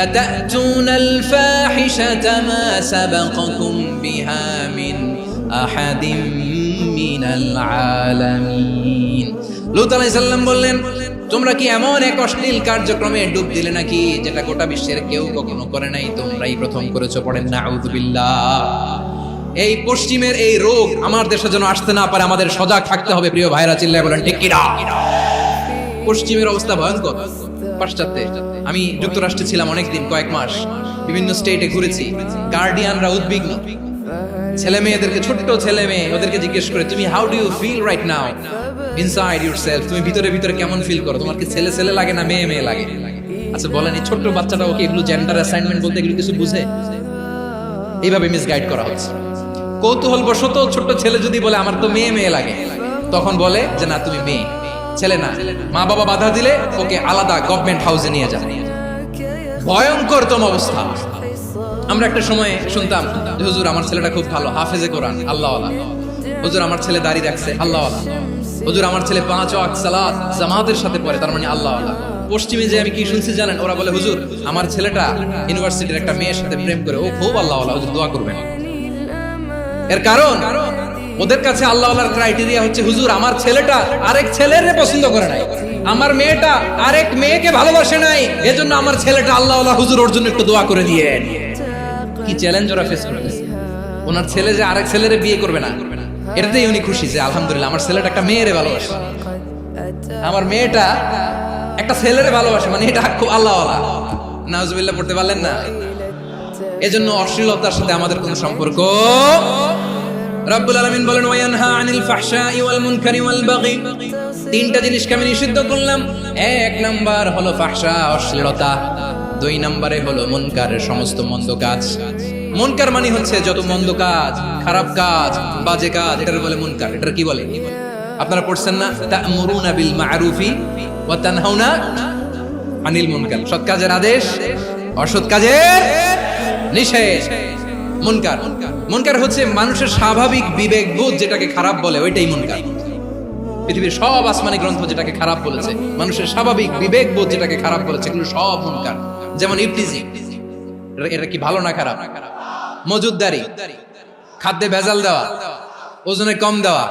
A: أتأتون الفاحشة ما سبقكم بها من أحد من العالمين। লূত আলাইহিস সালাম বললেন, তোমরা কি এমন এক অশ্লীল কার্যক্রমে ডুব দিলে নাকি যেটা গোটা বিশ্বের কেউ কখনো করে নাই, তোমরাই প্রথম করেছো। পড়েন নাউযুবিল্লাহ। এই পশ্চিমের এই রোগ আমার দেশে যেন আসতে না পারে, আমাদের সজাগ থাকতে হবে। প্রিয় ভাইরা, চিল্লায় বলেন ঠিক কিনা? পশ্চিমের অবস্থা ভয়ঙ্কর। পাশ্চাত্যে আমি যুক্তরাষ্ট্রে ছিলাম অনেকদিন, কয়েক মাস, বিভিন্ন স্টেটে ঘুরেছি। গার্ডিয়ানরা উদ্বিগ্ন, ছেলে মেয়েদেরকে, ছোট্ট ছেলে মেয়ে, ওদেরকে জিজ্ঞেস করে, তুমি how do you feel right now inside yourself? তুমি ভিতরে ভিতরে কেমন ফিল করো? তোমার কি ছেলে ছেলে লাগে না মেয়ে মেয়ে লাগে? আচ্ছা বলেন, এই ছোট্ট বাচ্চাটাও কি এগুলো জেন্ডার অ্যাসাইনমেন্ট বলতে এগুলো কিছু বুঝে? এইভাবে মিসগাইড করা হচ্ছে। কৌতূহল বশত ছোট্ট ছেলে যদি বলে আমার তো মেয়ে মেয়ে লাগে, তখন বলে যে না তুমি মেয়ে, ছেলে না। মা বাবা বাধা দিলে ওকে আলাদা গভর্নমেন্ট হাউসে নিয়ে যায়। ভয়ঙ্করতম অবস্থা। আমরা একটা সময় শুনতাম যে হুজুর আমার ছেলেটা খুব ভালো, হাফেজে কোরআন, আল্লাহওয়ালা। হুজুর আমার ছেলে দাড়ি রাখছে, আল্লাহওয়ালা। হুজুর আমার ছেলে 5 ওয়াক্ত সালাত জামাতের সাথে পড়ে, তার মানে আল্লাহওয়ালা। পশ্চিমে যে আমি কি শুনছি জানেন? ওরা বলে হুজুর আমার ছেলেটা ইউনিভার্সিটির একটা মেয়ের সাথে প্রেম করে, ও খুব আল্লাহওয়ালা, হুজুর দোয়া করবেন। এর কারণ ওদের কাছে আল্লাহওয়ালার ক্রাইটেরিয়া হচ্ছে হুজুর আমার ছেলেটা আরেক ছেলের পছন্দ করে নাই, আমার মেয়েটা আরেক মেয়েকে ভালোবাসে নাই, এজন্য আমার ছেলেটা আল্লাহওয়ালা, হুজুর ওর জন্য একটু দোয়া করে দিয়ে। কি চ্যালেঞ্জ ওরা ফেস করতেছে। ওনার ছেলে যে আরেক ছেলেরে বিয়ে করবে না, এটাতেই উনি খুশি যে আলহামদুলিল্লাহ আমার ছেলেটা একটা মেয়েরে ভালোবাসে, আমার মেয়েটা একটা ছেলেরে ভালোবাসে, মানে এটা খুব আল্লাহওয়ালা। নাউজুবিল্লাহ পড়তে পারলেন না? এজন্য অশ্লীলতার সাথে আমাদের কোনো সম্পর্ক। রব্বুল আলামিন বলেন ওয়ায়ানহা আনিল ফাহশাই ওয়াল মুনকারি ওয়াল বাগি। তিনটা জিনিসকে আমি নিষিদ্ধ করলাম। এক নাম্বার হলো ফাহশা, অশ্লীলতা। 2 নম্বরে হলো মুনকারের সমস্ত মন্দ কাজ। মুনকার মানে হচ্ছে যত মন্দ কাজ, খারাপ কাজ, বাজে কাজ, এটার বলে মুনকার। এটার কি বলে? আপনারা পড়ছেন না? তা'মুরুনা বিল মা'রুফি ওয়া তানহাউনা আনিল মুনকার। সৎ কাজের আদেশ, অসৎ কাজের নিষেধ। মুনকার, মুনকার হচ্ছে মানুষের স্বাভাবিক বিবেক বোধ যেটাকে খারাপ বলে, ওইটাই মুনকার। পৃথিবীর সব আসমানি গ্রন্থ যেটাকে খারাপ বলেছে, মানুষের স্বাভাবিক বিবেক বোধ যেটাকে খারাপ বলেছে, এগুলো সব মুনকার। যেমন ইফতিজিং, এটা কি ভালো না খারাপ? মজুদদারি, খাদ্যে ভেজাল দেওয়া, ওজনে কম দেওয়া,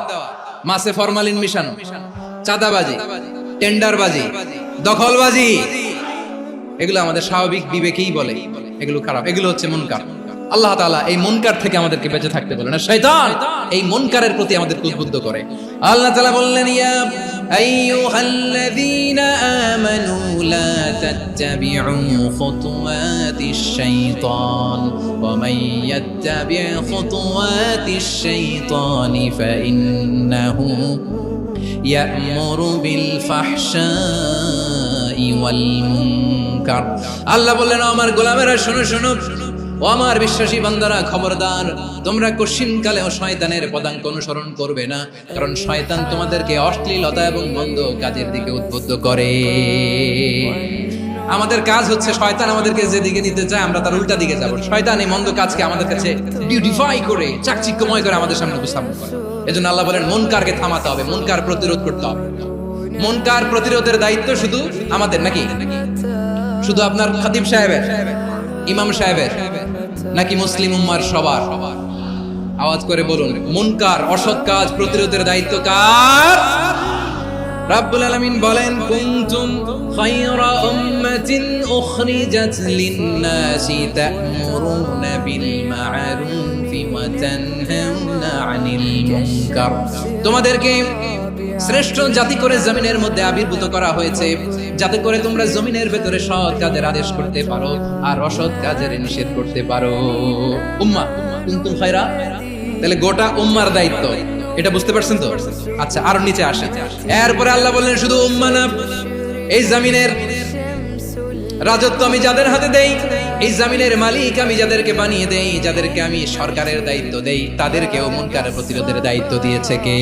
A: মাছে ফরমালিন মিশানো, চাঁদাবাজি, টেন্ডারবাজি, দখলবাজি, এগুলো আমাদের স্বাভাবিক বিবেকেই বলে এগুলো খারাপ, এগুলো হচ্ছে মুনকার। আল্লাহ তাআলা এই মুনকার থেকে আমাদেরকে বেঁচে থাকতে বলেন, আর শয়তান এই মুনকারের প্রতি আমাদেরকে উদ্বুদ্ধ করে। আল্লাহ তাআলা বললেন ইয়া আইয়ুহাল্লাযীনা আমানু লা তাত্তাবি'উ খুতুওয়াতিশ শাইতান ওয়া মান ইয়াত্তাবি' খুতুওয়াতিশ শাইতানি ফাইন্নাহু ইয়া'মুরু বিল ফাহশাই ওয়াল মুনকার। আল্লাহ বললেন আমার গোলামেরা শোনো শোনো, ও আমার বিশ্বাসী বান্দারা খবরদার, তোমরা কশিনকালেও শয়তানের পদাঙ্ক অনুসরণ করবে না, কারণ শয়তান তোমাদেরকে অশ্লীলতা এবং মন্দ কাজের দিকে উদ্বুদ্ধ করে। আমাদের কাজ হচ্ছে শয়তান আমাদেরকে যেদিকে নিতে চায় আমরা তার উল্টা দিকে যাব। শয়তান এই মন্দ কাজকে আমাদের কাছে বিউটিফাই করে, চাকচিক্যময় করে আমাদের সামনে উপস্থাপন করে। এজন্য আল্লাহ বলেন মুনকারকে থামাতে হবে, মুনকার প্রতিরোধ করতে হবে। মুনকার প্রতিরোধের দায়িত্ব শুধু আমাদের নাকি? শুধু আপনার খতিব সাহেবের, ইমাম সাহেবের, নাকি মুসলিম উম্মার সবার? আওয়াজ করে বলুন, মুনকার অসৎ কাজ প্রতিরোধের দায়িত্ব কার? রাব্বুল আলামিন বলেন কুনতুম খায়রা উম্মাতিন উখরিজাত লিন-নাসি তা'মুরুনা বিল মা'রুফি ওয়া তানহাউনা আনিল মুনকার। তোমাদেরকে শ্রেষ্ঠ জাতি করে জমিনের মধ্যে আবির্ভূত করা হয়েছে, যাতে করে তোমরা জমিনের ভেতরে সৎ কাজের আদেশ করতে পারো আর অসৎ কাজের নিষেধ করতে পারো। উম্মাহ কুনতুম খায়রা, তাহলে গোটা উম্মার দায়িত্ব, এটা বুঝতে পারছেন তো? আচ্ছা, আরো নিচে আসে। এরপরে আল্লাহ বললেন শুধু উম্মাহ না, এই জমিনের রাজত্ব আমি যাদের হাতে দেই, এই জমিনের মালিক আমি যাদেরকে বানিয়ে দেই, যাদেরকে আমি সরকারের দায়িত্ব দেই, তাদেরকেও মুনকারের প্রতিরোধের দায়িত্ব দিয়েছে কে?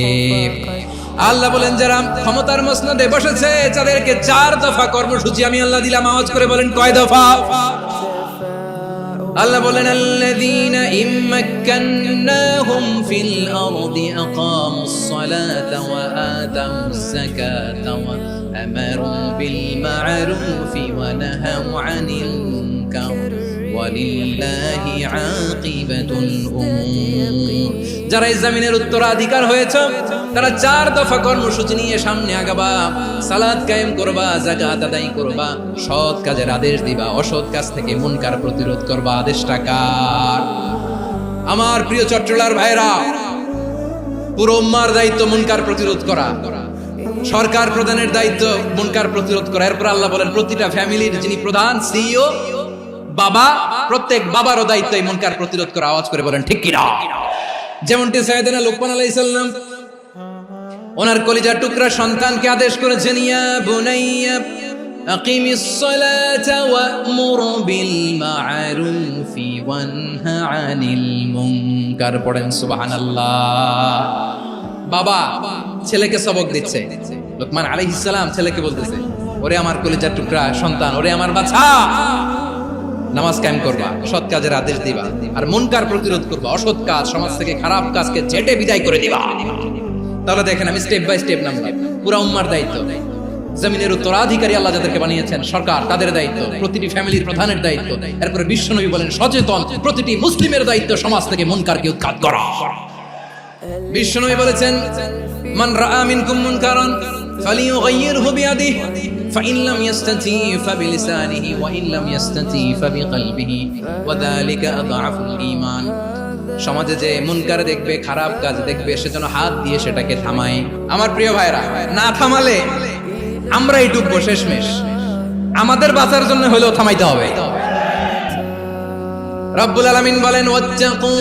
A: আল্লাহ বলেন যারা ক্ষমতার মসনদে বসেছে তাদেরকে 4 দফা কর্মসূচি আমি আল্লাহ দিলাম। আওয়াজ করে বলেন কয় দফা? আল্লাহ বলেন আল্লাযীনা ইম্মাক্কান্নাহুম ফিল আরদি আকামুস সালাতা ওয়া আতাউজ যাকাতা ওয়া আমারু বিল মা'রুফি ওয়া নাহাউ আনিল মুনকার ওয়ালিল্লাহি আকিবাতুল উমুর। যারা এই জমিনের উত্তরাধিকার হয়েছে তারা 4 দফা কর্মসূচি নিয়ে সামনে আগাবা। সালাত কায়েম করবা, যাকাত আদায় করবা, সৎ কাজের আদেশ দিবা, অসৎ কাজ থেকে মুনকার প্রতিরোধ করবা। আদেশটা কার? আমার প্রিয় চট্টলার ভাইরা, পুরো উম্মার দায়িত্ব মুনকার প্রতিরোধ করা। সরকার প্রধানের দায়িত্ব মুনকার প্রতিরোধ করা। এরপর আল্লাহ বলেন প্রতিটা ফ্যামিলির যিনি প্রধান সিইও বাবা, প্রত্যেক বাবারও দায়িত্ব এই মুনকার প্রতিরোধ করা। আওয়াজ করে বলেন ঠিক কিনা? যেমনটি সাইয়েদনা লুকমান আলাইহিস সালাম ওনার কলিজার টুকরা সন্তানকে আদেশ করেছেন, ইয়া বুনাইয়া আকিমিস সালাতা ওয়া'মুর বিল মা'রুফি ওয়ানহা আনিল মুনকার। পড়েন সুবহানাল্লাহ। বাবা ছেলেকে সবক দিচ্ছে। লুকমান আলাইহিস সালাম ছেলেকে বলতেছে, ওরে আমার কলিজার টুকরা সন্তান, ওরে আমার বাছা, নামাজ কায়েম করবা, সৎ কাজের আদেশ দিবা, আর মুনকার প্রতিরোধ করবা। অসৎ কাজ, সমাজ থেকে খারাপ কাজকে ঝেঁটে বিদায় করে দিবা। তাহলে দেখেন আমি স্টেপ বাই স্টেপ নাম্বার। পুরা উম্মার দায়িত্ব, জমিনের উত্তরাধিকারী আল্লাহ যাদেরকে বানিয়েছেন সরকার, তাদের দায়িত্ব, প্রতিটি ফ্যামিলির প্রধানের দায়িত্ব। এরপরে বিশ্বনবী বলেন সচেতন প্রতিটি মুসলিমের দায়িত্ব সমাজ থেকে মুনকারকে উৎখাত করা। বিশ্বনবী বলেছেন, মান রাআ মিনকুম মুনকারান ফালিয়ুগাইয়িরহু বিয়াদিহি ফাইন লাম ইয়াস্তাতি ফাবিলিসানিহি ওয়া ইন লাম ইয়াস্তাতি ফাবিকলবিহি ওয়া যালিকা আযআফুল ঈমান। সমাজে যে মুনকার দেখবে, খারাপ কাজ দেখবে, সেজন্য হাত দিয়ে সেটাকে থামায়। আমার প্রিয় ভাইরা, না থামালে আমরাই ডুববো শেষমেশ। আমাদের বাঁচার জন্য হলেও থামাইতে হবে। রব্বুল আলামিন বলেন, ওয়াত্তাকু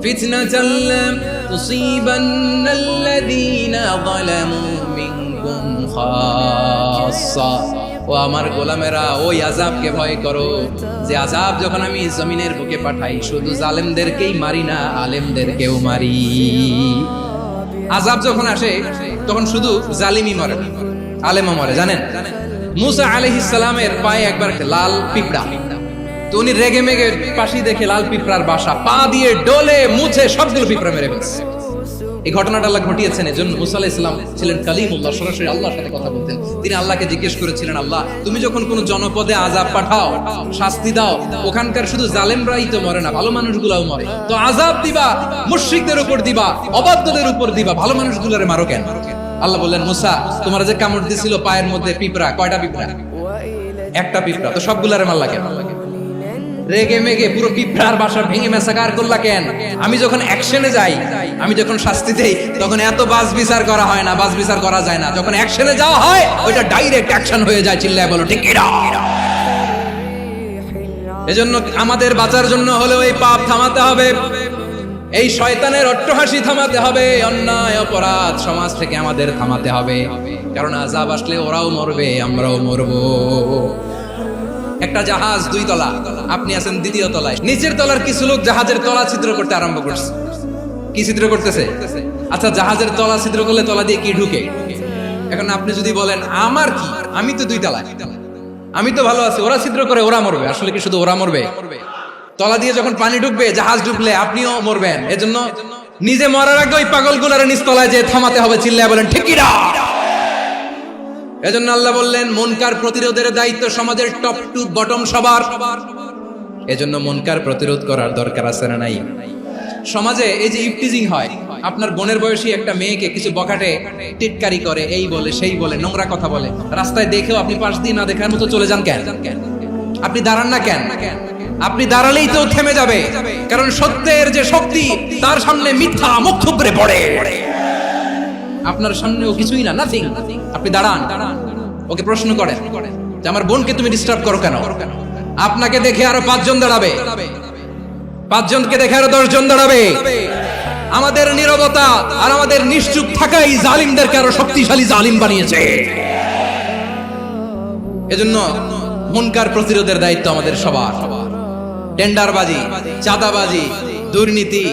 A: ফিতনাতাল লা তুসিবান্নাল্লাযীনা যালামু মিনকুম খাসসা। ও আমার গোলামেরা, ওই আযাবকে ভয় করো যে আযাব যখন আমি জমিনের বুকে পাঠাই শুধু জালেমদেরকেই মারি না, আলেমদেরকেও মারি। আযাব যখন আসে তখন শুধু জালিমই মরে না, আলেমও মরে। জানেন মুসা আলাইহিস সালামের পায়ে একবার লাল পিঁপড়া, তো উনি রেগে মেগে পাশি দেখে লাল পিঁপড়ার বাসা, পা দিয়ে ডলে মুছে সবগুলো পিঁপড়া মেরে ফেলছে। এই ঘটনাটা আল্লাহ ঘটিয়েছেন এজন্য মুসা আলাইহিস সালাম ছিলেন কালিমুল্লাহ, সরাসরি আল্লাহর সাথে কথা বলতেন। তিনি আল্লাহকে জিজ্ঞেস করেছিলেন, আল্লাহ তুমি যখন কোন জনপদে আযাব পাঠাও, শাস্তি দাও, ওখানকার শুধু জালেমরাই তো মরে না, ভালো মানুষগুলোও মরে, তো আযাব দিবা মুশরিকদের উপর দিবা, অবাধ্যদের উপর দিবা, ভালো মানুষগুলোরে মারো কেন? আল্লাহ বললেন, মুসা তোমার যে কামড় দিছিল পায়ের মধ্যে পিঁপড়া, কয়টা পিঁপড়া? একটা পিঁপড়া, তো সবগুলারে মারলা কেন? রেগে মেগে পুরো পিঁপড়ার বাসা ভেঙে মেসাকার করলা কেন? আমি যখন অ্যাকশনে যাই, আমি যখন শাস্তি দেই, তখন এত বাস বিচার করা হয় না, বাস বিচার করা যায় না। যখন অ্যাকশনে যাওয়া হয় ওইটা ডাইরেক্ট অ্যাকশন হয়ে যায়। চিল্লায় বলো ঠিক কিনা? এজন্য আমাদের বাঁচার জন্য হলেও এই পাপ থামাতে হবে, এই শয়তানের অট্টহাসি থামাতে হবে, অন্যায় অপরাধ সমাজ থেকে আমাদের থামাতে হবে। কারণ আযাব আসলে ওরাও মরবে, আমরাও মরবো। একটা জাহাজ 2 তলা, আপনি আছেন 2য় তলায়। নিচের তলার কিছু লোক জাহাজের তলা ছিদ্র করতে আরম্ভ করছে। কি ছিদ্র করতেছে? আচ্ছা জাহাজের তলা ছিদ্র করলে তলা দিয়ে কি ঢুকে? এখন আপনি যদি বলেন আমার কি, আমি তো 2 তলায়, আমি তো ভালো আছি, ওরা ছিদ্র করে ওরা মরবে। আসলে কি শুধু ওরা মরবে? তলা দিয়ে যখন পানি ঢুকবে, জাহাজ ঢুকলে আপনিও মরবেন। এজন্য নিজে মরার আগে ওই পাগলগুলোর নিচ তলায় যে থামাতে হবে। চিল্লায় বলেন ঠিক কিনা? এজন্য আল্লাহ বললেন মুনকার প্রতিরোধের দায়িত্ব সমাজের টপ টু বটম সবার। এজন্য মুনকার প্রতিরোধ করার দরকার আছে না নাই? সমাজে এই যে ইফটিজিং হয়, আপনার বোনের বয়সী একটা মেয়েকে কিছু বকাটে টিটকারি করে, এই বলে সেই বলে, নোংরা কথা বলে, রাস্তায় দেখেও আপনি পাশ দিয়ে না দেখার মতো চলে যান কেন? আপনি দাঁড়ান না কেন? আপনি দাঁড়ালেই তো থেমে যাবে, কারণ সত্যের যে শক্তি তার সামনে মিথ্যা মুখ থুবড়ে পড়ে। আপনার সামনে ও কিছুই না, নাথিং। আপনি দাঁড়ান, ওকে প্রশ্ন করেন যে আমার বোনকে তুমি ডিস্টার্ব করো কেন? আপনাকে দেখে আরো 5 জন দাঁড়াবে, 5 জনকে দেখে আরো 10 জন দাঁড়াবে। আমাদের নীরবতা আর আমাদের নিশ্চুপ থাকাই জালিমদেরকে আরো শক্তিশালী জালিম বানিয়েছে। এজন্য মুনকার প্রতিরোধের দায়িত্ব আমাদের সবার। টেন্ডারবাজি, চাঁদাবাজি, দুর্নীতি,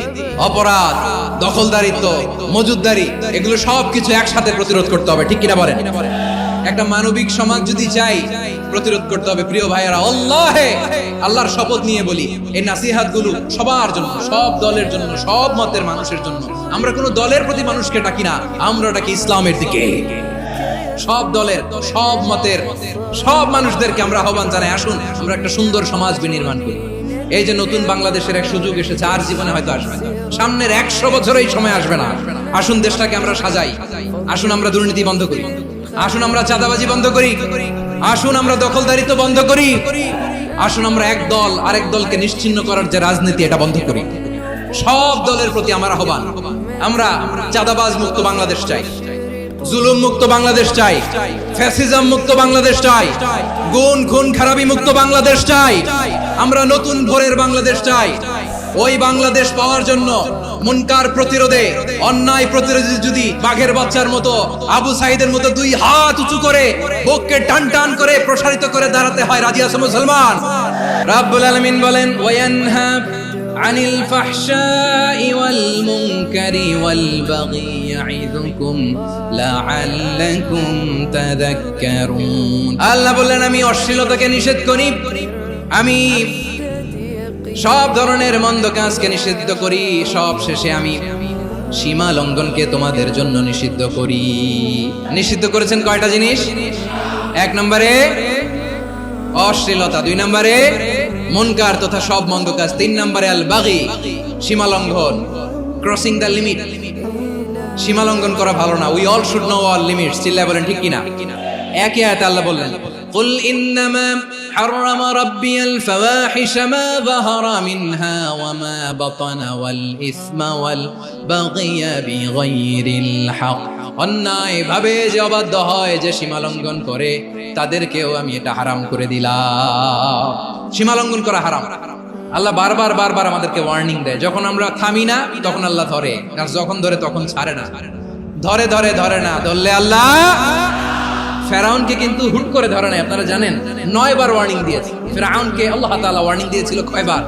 A: অপরাধ, দখলদারিত্ব, মজুদদারি, এগুলো সবকিছু একসাথে প্রতিরোধ করতে হবে। ঠিক কিনা বলেন? একটা মানবিক সমাজ যদি চাই, প্রতিরোধ করতে হবে। প্রিয় ভাইয়েরা, আল্লাহর শপথ নিয়ে বলি, এই নাসিহাত গুলো সবার জন্য, সব দলের জন্য, সব মতের মানুষের জন্য। আমরা কোনো দলের প্রতি মানুষকে ডাকি না, আমরা ডাকি ইসলামের দিকে। সব দলের, সব মতের, সব মানুষদেরকে আমরা আহ্বান জানাই, আসুন আমরা একটা সুন্দর সমাজ বিনির্মাণ করি। এই যে নতুন বাংলাদেশের এক সুযোগ এসেছে, আর জীবনে হয়তো আসবে না, সামনের 100 বছর এই সময় আসবে না। আসুন দেশটাকে আমরা সাজাই, আসুন আমরা দুর্নীতি বন্ধ করি, আসুন আমরা চাঁদাবাজি বন্ধ করি, আসুন আমরা দখলদারিত্ব বন্ধ করি, আসুন আমরা এক দল আরেক দলকে নিশ্চিহ্ন করার যে রাজনীতি, এটা বন্ধ করি। সব দলের প্রতি আমার আহ্বান, আমরা চাঁদাবাজ মুক্ত বাংলাদেশ চাই, জুলুম মুক্ত বাংলাদেশ চাই, ফ্যাসিজম মুক্ত বাংলাদেশ চাই, গুণ খুন খারাপি মুক্ত বাংলাদেশ চাই, আমরা নতুন ভোরের বাংলাদেশ চাই। ওই বাংলাদেশ পাওয়ার জন্য মুনকার প্রতিরোধে, অন্যায় প্রতিরোধে যদি বাঘের বাচ্চার মতো, আবু সাইদের মতো 2 হাত উঁচু করে, বুককে টান টান করে প্রসারিত করে দাঁড়াতে হয়, রাজি আছো মুসলমান? রাব্বুল আলামিন বলেন, ওয়ায়ানহা আনিল ফাহশাই ওয়াল মুনকারি ওয়াল বাগি ইয়াইযুকুম লাআল্লাকুম তাযাক্কারুন। আল্লাহ বললেন, আমি অশ্লীলতাকে নিষেধ করি, আমি সব ধরনের মন্দ কাজকে নিষিদ্ধ করি, সব শেষে আমি সীমা লঙ্ঘনকে তোমাদের জন্য নিষিদ্ধ করি। নিষিদ্ধ করেছেন কয়টা জিনিস? 1 নম্বরে অশ্লীলতা, 2 নম্বরে মুনকার তথা সব মন্দ কাজ, 3 নম্বরে আল বাগি, সীমা লঙ্ঘন, ক্রসিং দ্য লিমিট। সীমা লঙ্ঘন করা ভালো না। We all should know all limits. চিল্লায় বলেন ঠিক কিনা? একই আয়াতে আল্লাহ বললেন, কুল ইন্নামা حرم ربي الفواحش ما ظهر منها وما بطن والإثم والبغي بغير الحق। অন্যায় ভাবে যে অবাধ্য হয়, যে সীমা লঙ্ঘন করে, তাদেরকেও আমি এটা হারাম করে দিলাম। সীমা লঙ্ঘন করা হারাম। আল্লাহ বারবার বারবার আমাদেরকে ওয়ার্নিং দেয়। যখন আমরা থামি না, তখন আল্লাহ ধরে, আর যখন ধরে তখন ছাড়ে না। ধরে ধরে ধরে না, ধরলে আল্লাহ। ফেরাউনকে কিন্তু হুট করে ধরে নাই, আপনারা জানেন, 9 বার ওয়ার্নিং দিয়েছে ফেরাউনকে। আল্লাহ তাআলা ওয়ার্নিং দিয়েছিল কয়বার?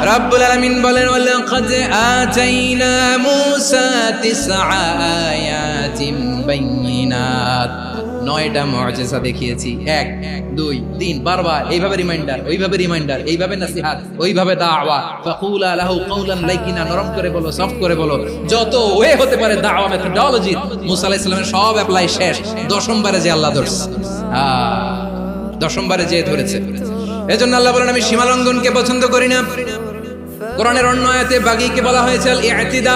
A: রাব্বুল আলামিন বলেন, ওয়ালাকাদ আতাইনা মূসা 9 আয়াতিন বাইয়িনাত। 9টা মুআজিজা দেখিয়েছি, 1 2 3 বারবার এইভাবে রিমাইন্ডার, ওইভাবে রিমাইন্ডার, এইভাবে নসিহত, ওইভাবে দাওয়া। ফাকুলা লাহু কাওলান লাইকিনা, নরম করে বলো, সফট করে বলো, যত ওয়ে হতে পারে দাওয়া মেথডোলজি। মুসা আলাইহিস সালামের সব অ্যাপ্লাই শেষ, 10ম বারে যে আল্লাহ ধরছে, 10ম বারে যে ধরেছে। এজন্য আল্লাহ বলেন, আমি সীমা লঙ্ঘনকে পছন্দ করি না। কোরআনের অন্য আয়াতে বাগীকে বলা হয়েছে আল ইতিদা,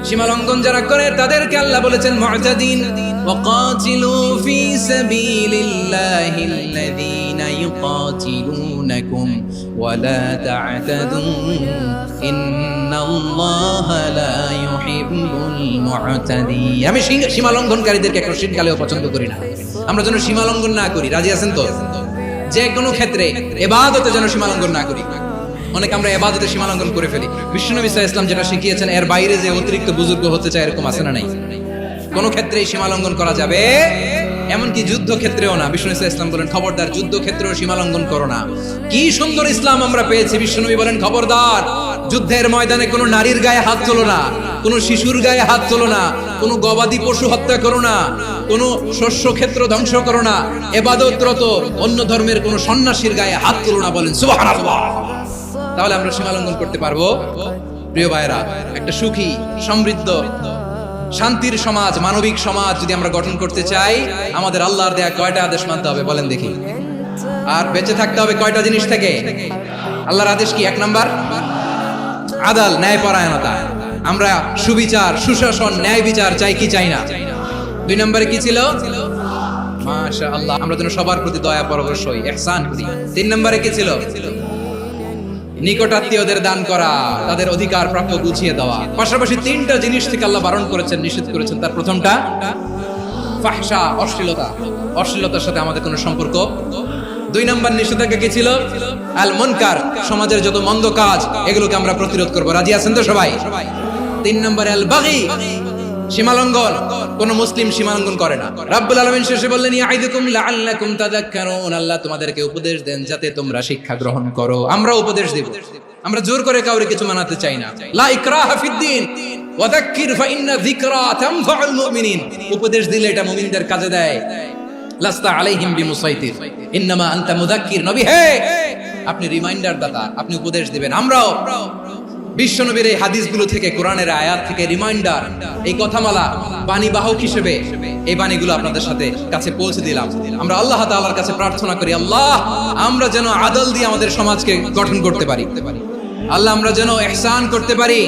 A: সীমা লঙ্ঘন যারা করে তাদেরকে আল্লাহ বলেছেন মুআতাদিন। ওয়াকাতিলু ফি সাবিলিল্লাহিল্লাযীনা ইউকাতিলুনাকুম ওয়া লা তা'তাদু ইন্নাল্লাহা লা ইউহিব্বুল মুআতাদিন। আমি সীমা লঙ্ঘনকারীদেরকে একটা শীতকালেও পছন্দ করি না। আমরা যেন সীমা লঙ্ঘন না করি, রাজি আছেন তো? যে কোনো ক্ষেত্রে ইবাদতে যেন সীমা লঙ্ঘন না করি। অনেক আমরা ইবাদতে সীমা লঙ্ঘন করে ফেলি। বিশ্বনবী সাল্লাল্লাহু আলাইহি ওয়াসাল্লাম যেটা শিখিয়েছেন, এর বাইরে যে অতিরিক্ত বুজুর্গ হতে চায়, এরকম আছে না নাই? কোন ক্ষেত্রেই সীমা লঙ্ঘন করা যাবে, এমনকি যুদ্ধ ক্ষেত্রেও না। বিশ্বনবী সাল্লাল্লাহু আলাইহি ওয়াসাল্লাম বলেন, খবরদার যুদ্ধ ক্ষেত্রেও সীমা লঙ্ঘন করো না। কি সুন্দর ইসলাম আমরা পেয়েছি। বিশ্বনবী বলেন, খবরদার যুদ্ধের ময়দানে কোনো নারীর গায়ে হাত তোলো না, কোনো শিশুর গায়ে হাত তোলো না, কোনো গবাদি পশু হত্যা করো না, কোনো শস্য ক্ষেত্র ধ্বংস করো না, ইবাদতরত অন্য ধর্মের কোনো সন্ন্যাসীর গায়ে হাত তোলো না। বলেন সুবহানাল্লাহ। তাহলে আমরা সীমা লঙ্ঘন করতে পারবো? প্রিয় ভাইরা, একটা সুখী, সমৃদ্ধ, শান্তির সমাজ, মানবিক সমাজ যদি আমরা গঠন করতে চাই, আমাদের আল্লাহর দেয়া কয়টা আদেশ মানতে হবে বলেন দেখি? আর বেঁচে থাকতে হবে কয়টা জিনিস থেকে? আল্লাহর আদেশ কি? 1 নাম্বার আদাল, ন্যায়পরায়ণতা। আমরা সুবিচার, সুশাসন, ন্যায় বিচার চাই কি চাই না? 2 নম্বরে কি ছিল? মাশাআল্লাহ, আমরা যেন সবার প্রতি দয়া পরবশ হই, ইহসান করি। 3 নম্বরে কি ছিল? নিকটাত্মীয়দের দান করা, তাদের অধিকার প্রাপ্য বুঝিয়ে দেওয়া। পাশাপাশি 3টা জিনিস থেকে আল্লাহ বারণ করেছেন, নিষেধ করেছেন। তার প্রথমটা ফাহশা, অশ্লীলতা, অশ্লীলতার সাথে আমাদের কোনো সম্পর্ক। 2 নম্বর নিষেধাজ্ঞা কি ছিল? আল মুনকার, সমাজের যত মন্দ কাজ, এগুলোকে আমরা প্রতিরোধ করব। রাজি আছেন তো সবাই? 3 নম্বরে আল বাগী, সীমালঙ্ঘন। কোন মুসলিম সীমালঙ্ঘন করে না। রাব্বুল আলামিন শেষে বললেন, ইয়াইদুকুম লাআল্লাকুম তাযাক্কারুন। আল্লাহ তোমাদেরকে উপদেশ দেন যাতে তোমরা শিক্ষা গ্রহণ করো। আমরা উপদেশ দেব, আমরা জোর করে কাউকে কিছু মানাতে চাই না। লা ইকরাহা ফিদ্দিন ওয়াযাক্কির ফাইন্না যিকরা তানফাউল মুমিনিন। উপদেশ দিলে এটা মুমিনদের কাজে দেয়। লাস্তা আলাইহিম বিমুসাইতির ইন্নামা আনতা মুযাক্কির। নবী হে, আপনি রিমাইন্ডার দাতা, আপনি উপদেশ দিবেন। আমরাও বিশ্বনবীর এই হাদিসগুলো থেকে, কোরআনের আয়াত থেকে রিমাইন্ডার, এই কথামালা বাণীবাহক হিসেবে এই বাণীগুলো আপনাদের সাথে কাছে পৌঁছে দিলাম। আমরা আল্লাহ তাআলার কাছে প্রার্থনা করি, আল্লাহ আমরা যেন আদল দিয়ে আমাদের সমাজকে গঠন করতে পারি। আল্লাহ আমরা যেন ইহসান করতে পারি,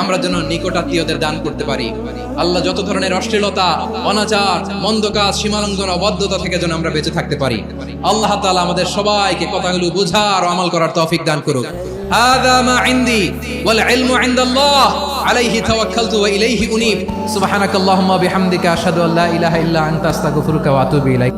A: আমরা যেন নিকটাত্মীয়দের দান করতে পারি। আল্লাহ যত ধরনের অশ্লীলতা, অনাচার, মন্দ কাজ, সীমালঙ্ঘন, অবাধ্যতা থেকে যেন আমরা বেঁচে থাকতে পারি। আল্লাহ তাআলা আমাদের সবাইকে কথাগুলো বোঝার ও আমল করার তৌফিক দান করুক। হাযা মা ইনদি ওয়াল ইলমু ইনদাল্লাহ আলাইহি তাওয়াক্কালতু ওয়া ইলাইহি উনীব। সুবহানাকাল্লাহুম্মা বিহামদিকা আশহাদু আল্লা ইলাহা ইল্লা আনতা আস্তাগফিরুকা ওয়া আতুবু ইলাইক।